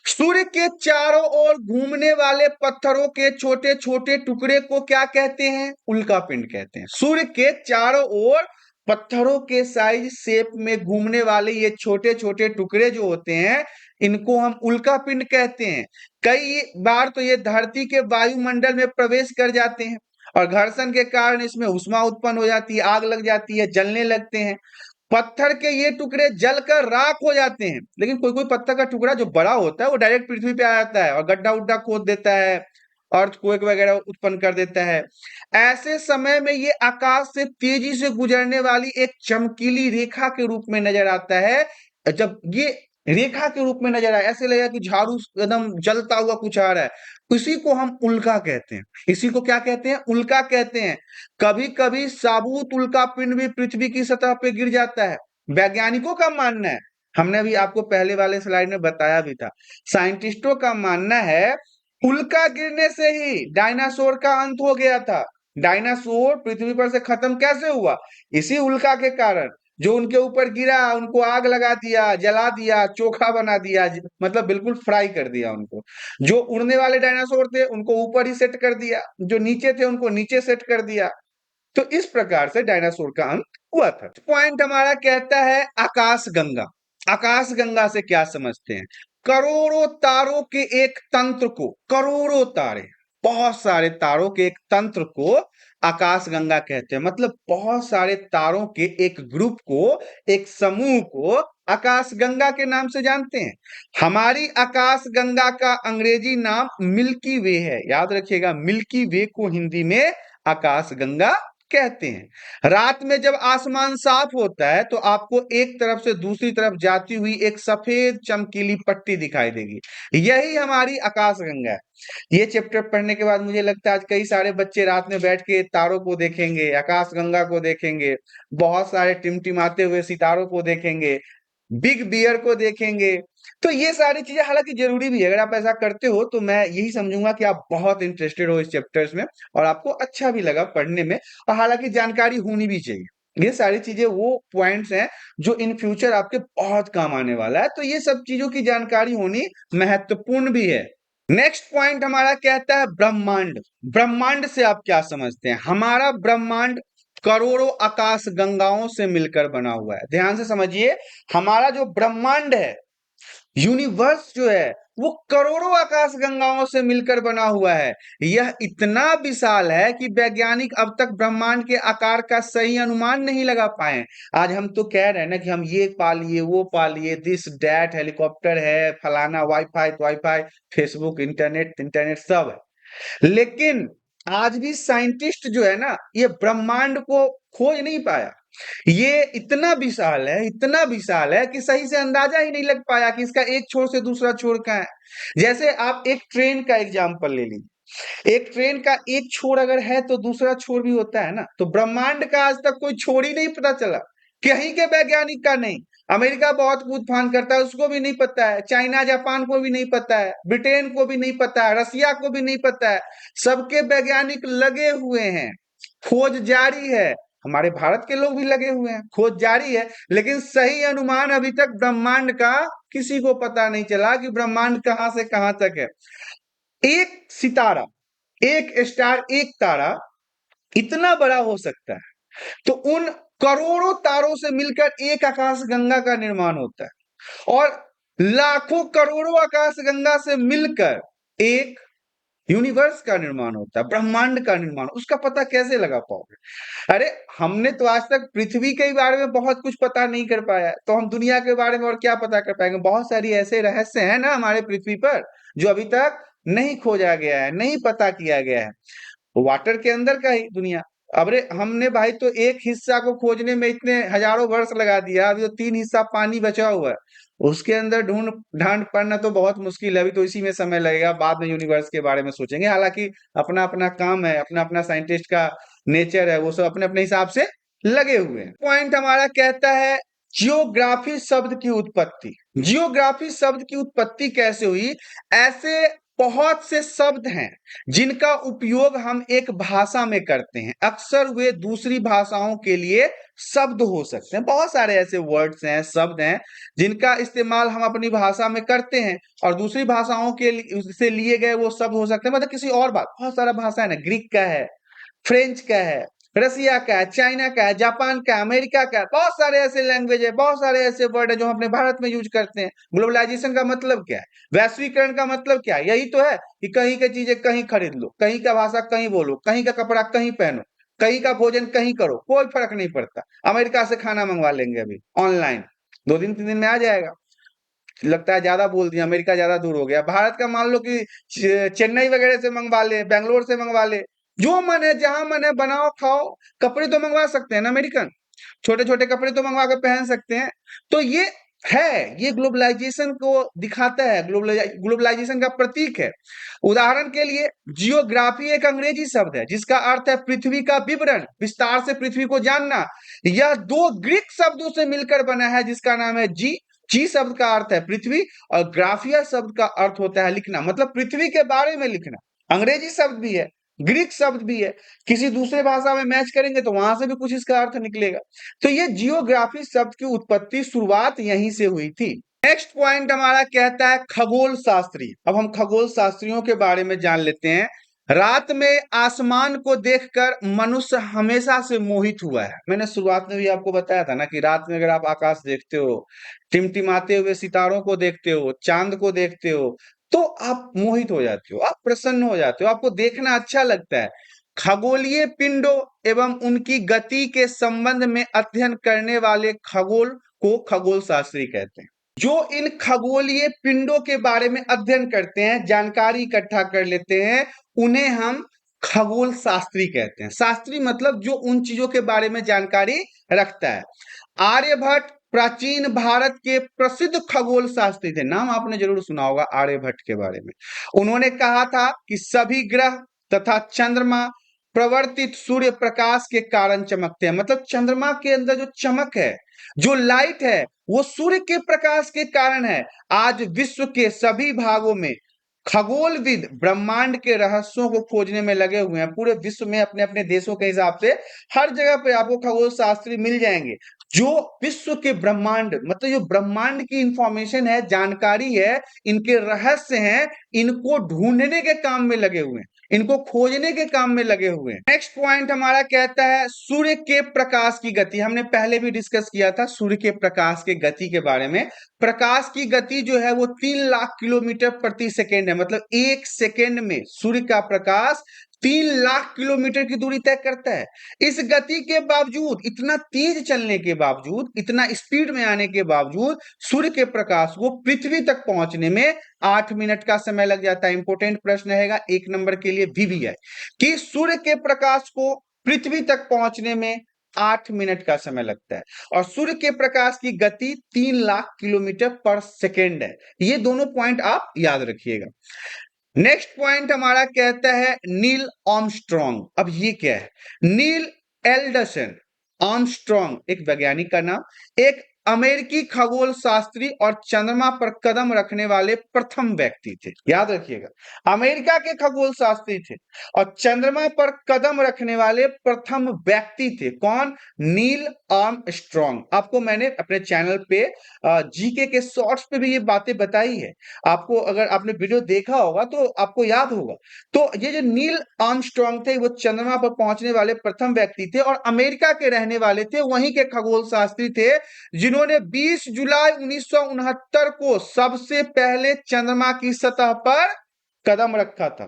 सूर्य के चारों ओर घूमने वाले पत्थरों के छोटे छोटे टुकड़े को क्या कहते हैं? उल्का पिंड कहते हैं। सूर्य के चारों ओर पत्थरों के साइज शेप में घूमने वाले ये छोटे छोटे टुकड़े जो होते हैं, इनको हम उल्का पिंड कहते हैं। कई बार तो ये धरती के वायुमंडल में प्रवेश कर जाते हैं और घर्षण के कारण इसमें उष्मा उत्पन्न हो जाती है, आग लग जाती है, जलने लगते हैं। पत्थर के ये टुकड़े जलकर राख हो जाते हैं, लेकिन कोई कोई पत्थर का टुकड़ा जो बड़ा होता है वो डायरेक्ट पृथ्वी पे आ जाता है और गड्ढा उड्ढा खोद देता है, अर्थक्वेक वगैरह उत्पन्न कर देता है। ऐसे समय में ये आकाश से तेजी से गुजरने वाली एक चमकीली रेखा के रूप में नजर आता है। जब ये रेखा के रूप में नजर आए, ऐसे लगेगा कि झाड़ू एकदम जलता हुआ कुछ आ रहा है, इसी को हम उल्का कहते हैं। इसी को क्या कहते हैं? उल्का कहते हैं। कभी कभी साबुत उल्का पिंड भी पृथ्वी की सतह पे गिर जाता है। वैज्ञानिकों का मानना है, हमने अभी आपको पहले वाले स्लाइड में बताया भी था, साइंटिस्टों का मानना है उल्का गिरने से ही डायनासोर का अंत हो गया था। डायनासोर पृथ्वी पर से खत्म कैसे हुआ? इसी उल्का के कारण। जो उनके ऊपर गिरा, उनको आग लगा दिया, जला दिया, चोखा बना दिया, मतलब बिल्कुल फ्राई कर दिया उनको। जो उड़ने वाले डायनासोर थे उनको ऊपर ही सेट कर दिया, जो नीचे थे उनको नीचे सेट कर दिया। तो इस प्रकार से डायनासोर का अंत हुआ था। पॉइंट हमारा कहता है आकाश गंगा। आकाश गंगा से क्या समझते हैं? करोड़ों तारों के एक तंत्र को, करोड़ों तारे, बहुत सारे तारों के एक तंत्र को आकाश गंगा कहते हैं। मतलब बहुत सारे तारों के एक ग्रुप को, एक समूह को आकाश गंगा के नाम से जानते हैं। हमारी आकाश गंगा का अंग्रेजी नाम मिल्की वे है, याद रखिएगा, मिल्की वे को हिंदी में आकाश गंगा कहते हैं। रात में जब आसमान साफ होता है तो आपको एक तरफ से दूसरी तरफ जाती हुई एक सफेद चमकीली पट्टी दिखाई देगी, यही हमारी आकाश गंगा है। ये चैप्टर पढ़ने के बाद मुझे लगता है आज कई सारे बच्चे रात में बैठ के तारों को देखेंगे, आकाश गंगा को देखेंगे, बहुत सारे टिमटिमाते हुए सितारों को देखेंगे, बिग बियर को देखेंगे। तो ये सारी चीजें हालांकि जरूरी भी है, अगर आप ऐसा करते हो तो मैं यही समझूंगा कि आप बहुत इंटरेस्टेड हो इस चैप्टर्स में और आपको अच्छा भी लगा पढ़ने में, और हालांकि जानकारी होनी भी चाहिए। ये सारी चीजें वो पॉइंट्स हैं जो इन फ्यूचर आपके बहुत काम आने वाला है, तो ये सब चीजों की जानकारी होनी महत्वपूर्ण भी है। नेक्स्ट पॉइंट हमारा कहता है ब्रह्मांड। ब्रह्मांड से आप क्या समझते हैं? हमारा ब्रह्मांड करोड़ों आकाश गंगाओं से मिलकर बना हुआ है। ध्यान से समझिए, हमारा जो ब्रह्मांड है, यूनिवर्स जो है, वो करोड़ों आकाश गंगाओं से मिलकर बना हुआ है। यह इतना विशाल है कि वैज्ञानिक अब तक ब्रह्मांड के आकार का सही अनुमान नहीं लगा पाए। आज हम तो कह रहे हैं ना कि हम ये पा लिए, वो पा लिए, दिस डैट, हेलीकॉप्टर है, फलाना, wifi wifi, Facebook, internet internet सब है, लेकिन आज भी साइंटिस्ट जो है ना, ये ब्रह्मांड को खोज नहीं पाया। ये इतना विशाल है, इतना विशाल है कि सही से अंदाजा ही नहीं लग पाया कि इसका एक छोर से दूसरा छोर कहाँ है। जैसे आप एक ट्रेन का एग्जाम्पल ले लीजिए, एक ट्रेन का एक छोर अगर है तो दूसरा छोर भी होता है ना। तो ब्रह्मांड का आज तक कोई छोर ही नहीं पता चला, कहीं के वैज्ञानिक का नहीं। अमेरिका बहुत कूद फान करता है, उसको भी नहीं पता है। चाइना जापान को भी नहीं पता है, ब्रिटेन को भी नहीं पता है, रसिया को भी नहीं पता है। सबके वैज्ञानिक लगे हुए हैं, खोज जारी है। हमारे भारत के लोग भी लगे हुए हैं, खोज जारी है, लेकिन सही अनुमान अभी तक ब्रह्मांड का किसी को पता नहीं चला कि ब्रह्मांड कहां से कहां तक है। एक सितारा, एक स्टार, एक तारा इतना बड़ा हो सकता है, तो उन करोड़ों तारों से मिलकर एक आकाशगंगा का निर्माण होता है, और लाखों करोड़ों आकाशगंगा से मिलकर एक यूनिवर्स का निर्माण होता है, ब्रह्मांड का निर्माण। उसका पता कैसे लगा पाओगे? अरे हमने तो आज तक पृथ्वी के बारे में बहुत कुछ पता नहीं कर पाया, तो हम दुनिया के बारे में और क्या पता कर पाएंगे? बहुत सारी ऐसे रहस्य हैं ना हमारे पृथ्वी पर, जो अभी तक नहीं खोजा गया है, नहीं पता किया गया है। वाटर के अंदर का ही दुनिया। अरे हमने भाई तो एक हिस्सा को खोजने में इतने हजारों वर्ष लगा दिया, अभी तो 3 हिस्सा पानी बचा हुआ है, उसके अंदर ढूंढ ढांड पाना तो बहुत मुश्किल है। अभी तो इसी में समय लगेगा, बाद में यूनिवर्स के बारे में सोचेंगे। हालांकि अपना अपना काम है, अपना अपना साइंटिस्ट का नेचर है, वो सब अपने अपने हिसाब से लगे हुए हैं। पॉइंट हमारा कहता है जियोग्राफी शब्द की उत्पत्ति। जियोग्राफी शब्द की उत्पत्ति कैसे हुई? ऐसे बहुत से शब्द हैं जिनका उपयोग हम एक भाषा में करते हैं, अक्सर वे दूसरी भाषाओं के लिए शब्द हो सकते हैं। बहुत सारे ऐसे वर्ड्स हैं, शब्द हैं, जिनका इस्तेमाल हम अपनी भाषा में करते हैं और दूसरी भाषाओं के से लिए गए वो शब्द हो सकते हैं, मतलब किसी और बात। बहुत सारा भाषा है ना, ग्रीक का है, फ्रेंच का है, रसिया का है, चाइना का है, जापान का है, अमेरिका का है। बहुत सारे ऐसे लैंग्वेज है, बहुत सारे ऐसे वर्ड है जो हम अपने भारत में यूज करते हैं। ग्लोबलाइजेशन का मतलब क्या है? वैश्वीकरण का मतलब क्या है? यही तो है कि कहीं की चीजें कहीं खरीद लो, कहीं का भाषा कहीं बोलो, कहीं का कपड़ा कहीं पहनो, कहीं का भोजन कहीं करो, कोई फर्क नहीं पड़ता। अमेरिका से खाना मंगवा लेंगे अभी ऑनलाइन, 2 दिन 3 दिन में आ जाएगा। लगता है ज्यादा बोल दिया, अमेरिका ज्यादा दूर हो गया। भारत का मान लो कि चेन्नई वगैरह से मंगवा ले, बैंगलोर से मंगवा ले, जो मन है जहां मन है बनाओ खाओ। कपड़े तो मंगवा सकते हैं ना अमेरिकन, छोटे छोटे कपड़े तो मंगवा के पहन सकते हैं। तो ये ग्लोबलाइजेशन को दिखाता है, ग्लोबलाइजेशन का प्रतीक है। उदाहरण के लिए जियोग्राफी एक अंग्रेजी शब्द है जिसका अर्थ है पृथ्वी का विवरण, विस्तार से पृथ्वी को जानना। यह 2 ग्रीक शब्दों से मिलकर बना है जिसका नाम है जी शब्द का अर्थ है पृथ्वी, और ग्राफिया शब्द का अर्थ होता है लिखना, मतलब पृथ्वी के बारे में लिखना। अंग्रेजी शब्द भी है, ग्रीक शब्द भी है, किसी दूसरे भाषा में मैच करेंगे तो वहां से भी कुछ इसका अर्थ निकलेगा। तो ये जियोग्राफी शब्द की उत्पत्ति, शुरुआत यहीं से हुई थी। नेक्स्ट पॉइंट हमारा कहता है खगोल शास्त्री। अब हम खगोल शास्त्रियों के बारे में जान लेते हैं। रात में आसमान को देखकर मनुष्य हमेशा से मोहित हुआ है। मैंने शुरुआत में भी आपको बताया था ना कि रात में अगर आप आकाश देखते हो, टिमटिमाते हुए सितारों को देखते हो, चांद को देखते हो, तो आप मोहित हो जाते हो, आप प्रसन्न हो जाते हो, आपको देखना अच्छा लगता है। खगोलीय पिंडों एवं उनकी गति के संबंध में अध्ययन करने वाले खगोल को खगोल शास्त्री कहते हैं। जो इन खगोलीय पिंडों के बारे में अध्ययन करते हैं, जानकारी इकट्ठा कर लेते हैं, उन्हें हम खगोल शास्त्री कहते हैं। शास्त्री मतलब जो उन चीजों के बारे में जानकारी रखता है। आर्यभट्ट प्राचीन भारत के प्रसिद्ध खगोल शास्त्री थे। नाम आपने जरूर सुना होगा आर्यभट्ट के बारे में। उन्होंने कहा था कि सभी ग्रह तथा चंद्रमा प्रवर्तित सूर्य प्रकाश के कारण चमकते हैं। मतलब चंद्रमा के अंदर जो चमक है, जो लाइट है, वो सूर्य के प्रकाश के कारण है। आज विश्व के सभी भागों में खगोलविद ब्रह्मांड के रहस्यों को खोजने में लगे हुए हैं। पूरे विश्व में अपने अपने देशों के हिसाब से हर जगह पे आपको खगोल शास्त्री मिल जाएंगे, जो विश्व के ब्रह्मांड, मतलब जो ब्रह्मांड की इंफॉर्मेशन है, जानकारी है, इनके रहस्य हैं, इनको ढूंढने के काम में लगे हुए हैं, इनको खोजने के काम में लगे हुए हैं। नेक्स्ट पॉइंट हमारा कहता है सूर्य के प्रकाश की गति। हमने पहले भी डिस्कस किया था सूर्य के प्रकाश के गति के बारे में। प्रकाश की गति जो है वो 3 लाख किलोमीटर प्रति सेकेंड है। मतलब 1 सेकेंड में सूर्य का प्रकाश 3 लाख किलोमीटर की दूरी तय करता है। इस गति के बावजूद, इतना तेज चलने के बावजूद, इतना स्पीड में आने के बावजूद, सूर्य के प्रकाश को पृथ्वी तक पहुंचने में 8 मिनट का समय लग जाता है। इंपोर्टेंट प्रश्न रहेगा 1 नंबर के लिए VVI कि सूर्य के प्रकाश को पृथ्वी तक पहुंचने में 8 मिनट का समय लगता है, और सूर्य के प्रकाश की गति 3 लाख किलोमीटर पर सेकेंड है। ये दोनों पॉइंट आप याद रखिएगा। नेक्स्ट पॉइंट हमारा कहता है नील आर्मस्ट्रॉन्ग। अब ये क्या है? नील एल्डरसन आर्मस्ट्रॉन्ग एक वैज्ञानिक का नाम, एक अमेरिकी खगोल शास्त्री और चंद्रमा पर कदम रखने वाले प्रथम व्यक्ति थे। याद रखिएगा, अमेरिका के खगोल शास्त्री थे और चंद्रमा पर कदम रखने वाले प्रथम व्यक्ति थे। कौन? Neil Armstrong. आपको मैंने अपने चैनल पे जीके के शॉर्ट्स पे भी ये बातें बताई है। आपको अगर आपने वीडियो देखा होगा तो आपको याद होगा। तो ये जो नील आर्मस्ट्रॉन्ग थे वो चंद्रमा पर पहुंचने वाले प्रथम व्यक्ति थे और अमेरिका के रहने वाले थे, वहीं के खगोल शास्त्री थे जिन्होंने 20 जुलाई 1969 को सबसे पहले चंद्रमा की सतह पर कदम रखा था,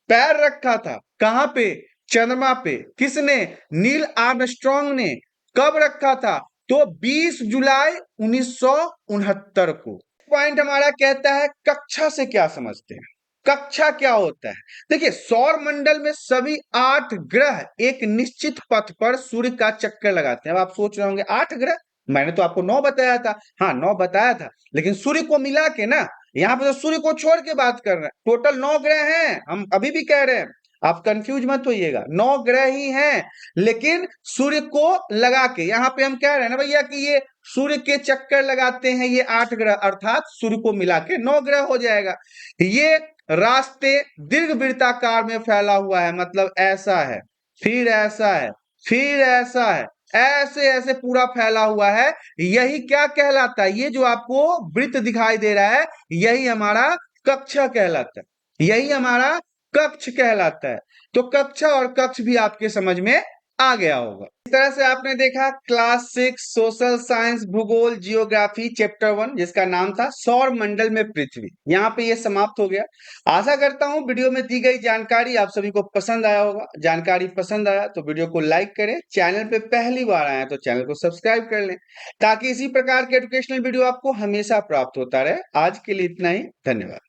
पैर रखा था। कहां पे? चंद्रमा पे। किसने? नील आर्मस्ट्रॉन्ग ने। कब रखा था? तो 20 जुलाई 1969 को। पॉइंट हमारा कहता है कक्षा से क्या समझते हैं। कक्षा क्या होता है? देखिए, सौर मंडल में सभी 8 ग्रह एक निश्चित पथ पर सूर्य का चक्कर लगाते हैं। अब आप सोच रहे होंगे 8 ग्रह, मैंने तो आपको 9 बताया था। हाँ, 9 बताया था, लेकिन सूर्य को मिला के ना, यहाँ पे तो सूर्य को छोड़ के बात कर रहे हैं। टोटल 9 ग्रह हैं, हम अभी भी कह रहे हैं, आप कंफ्यूज मत होइएगा। 9 ग्रह ही हैं, लेकिन सूर्य को लगा के यहाँ पे हम कह रहे हैं ना भैया कि ये सूर्य के चक्कर लगाते हैं ये 8 ग्रह, अर्थात सूर्य को मिला के 9 ग्रह हो जाएगा। ये रास्ते दीर्घवृत्ताकार में फैला हुआ है, मतलब ऐसा है, फिर ऐसा है, फिर ऐसा है, ऐसे ऐसे पूरा फैला हुआ है। यही क्या कहलाता है? ये जो आपको वृत्त दिखाई दे रहा है, यही हमारा कक्षा कहलाता है, यही हमारा कक्ष कहलाता है। तो कक्षा और कक्ष भी आपके समझ में आ गया होगा। इस तरह से आपने देखा क्लास 6 सोशल साइंस भूगोल जियोग्राफी चैप्टर 1, जिसका नाम था सौर मंडल में पृथ्वी। यहाँ पे ये समाप्त हो गया। आशा करता हूँ वीडियो में दी गई जानकारी आप सभी को पसंद आया होगा। जानकारी पसंद आया तो वीडियो को लाइक करें, चैनल पे पहली बार आए तो चैनल को सब्सक्राइब कर लें, ताकि इसी प्रकार के एजुकेशनल वीडियो आपको हमेशा प्राप्त होता रहे। आज के लिए इतना ही, धन्यवाद।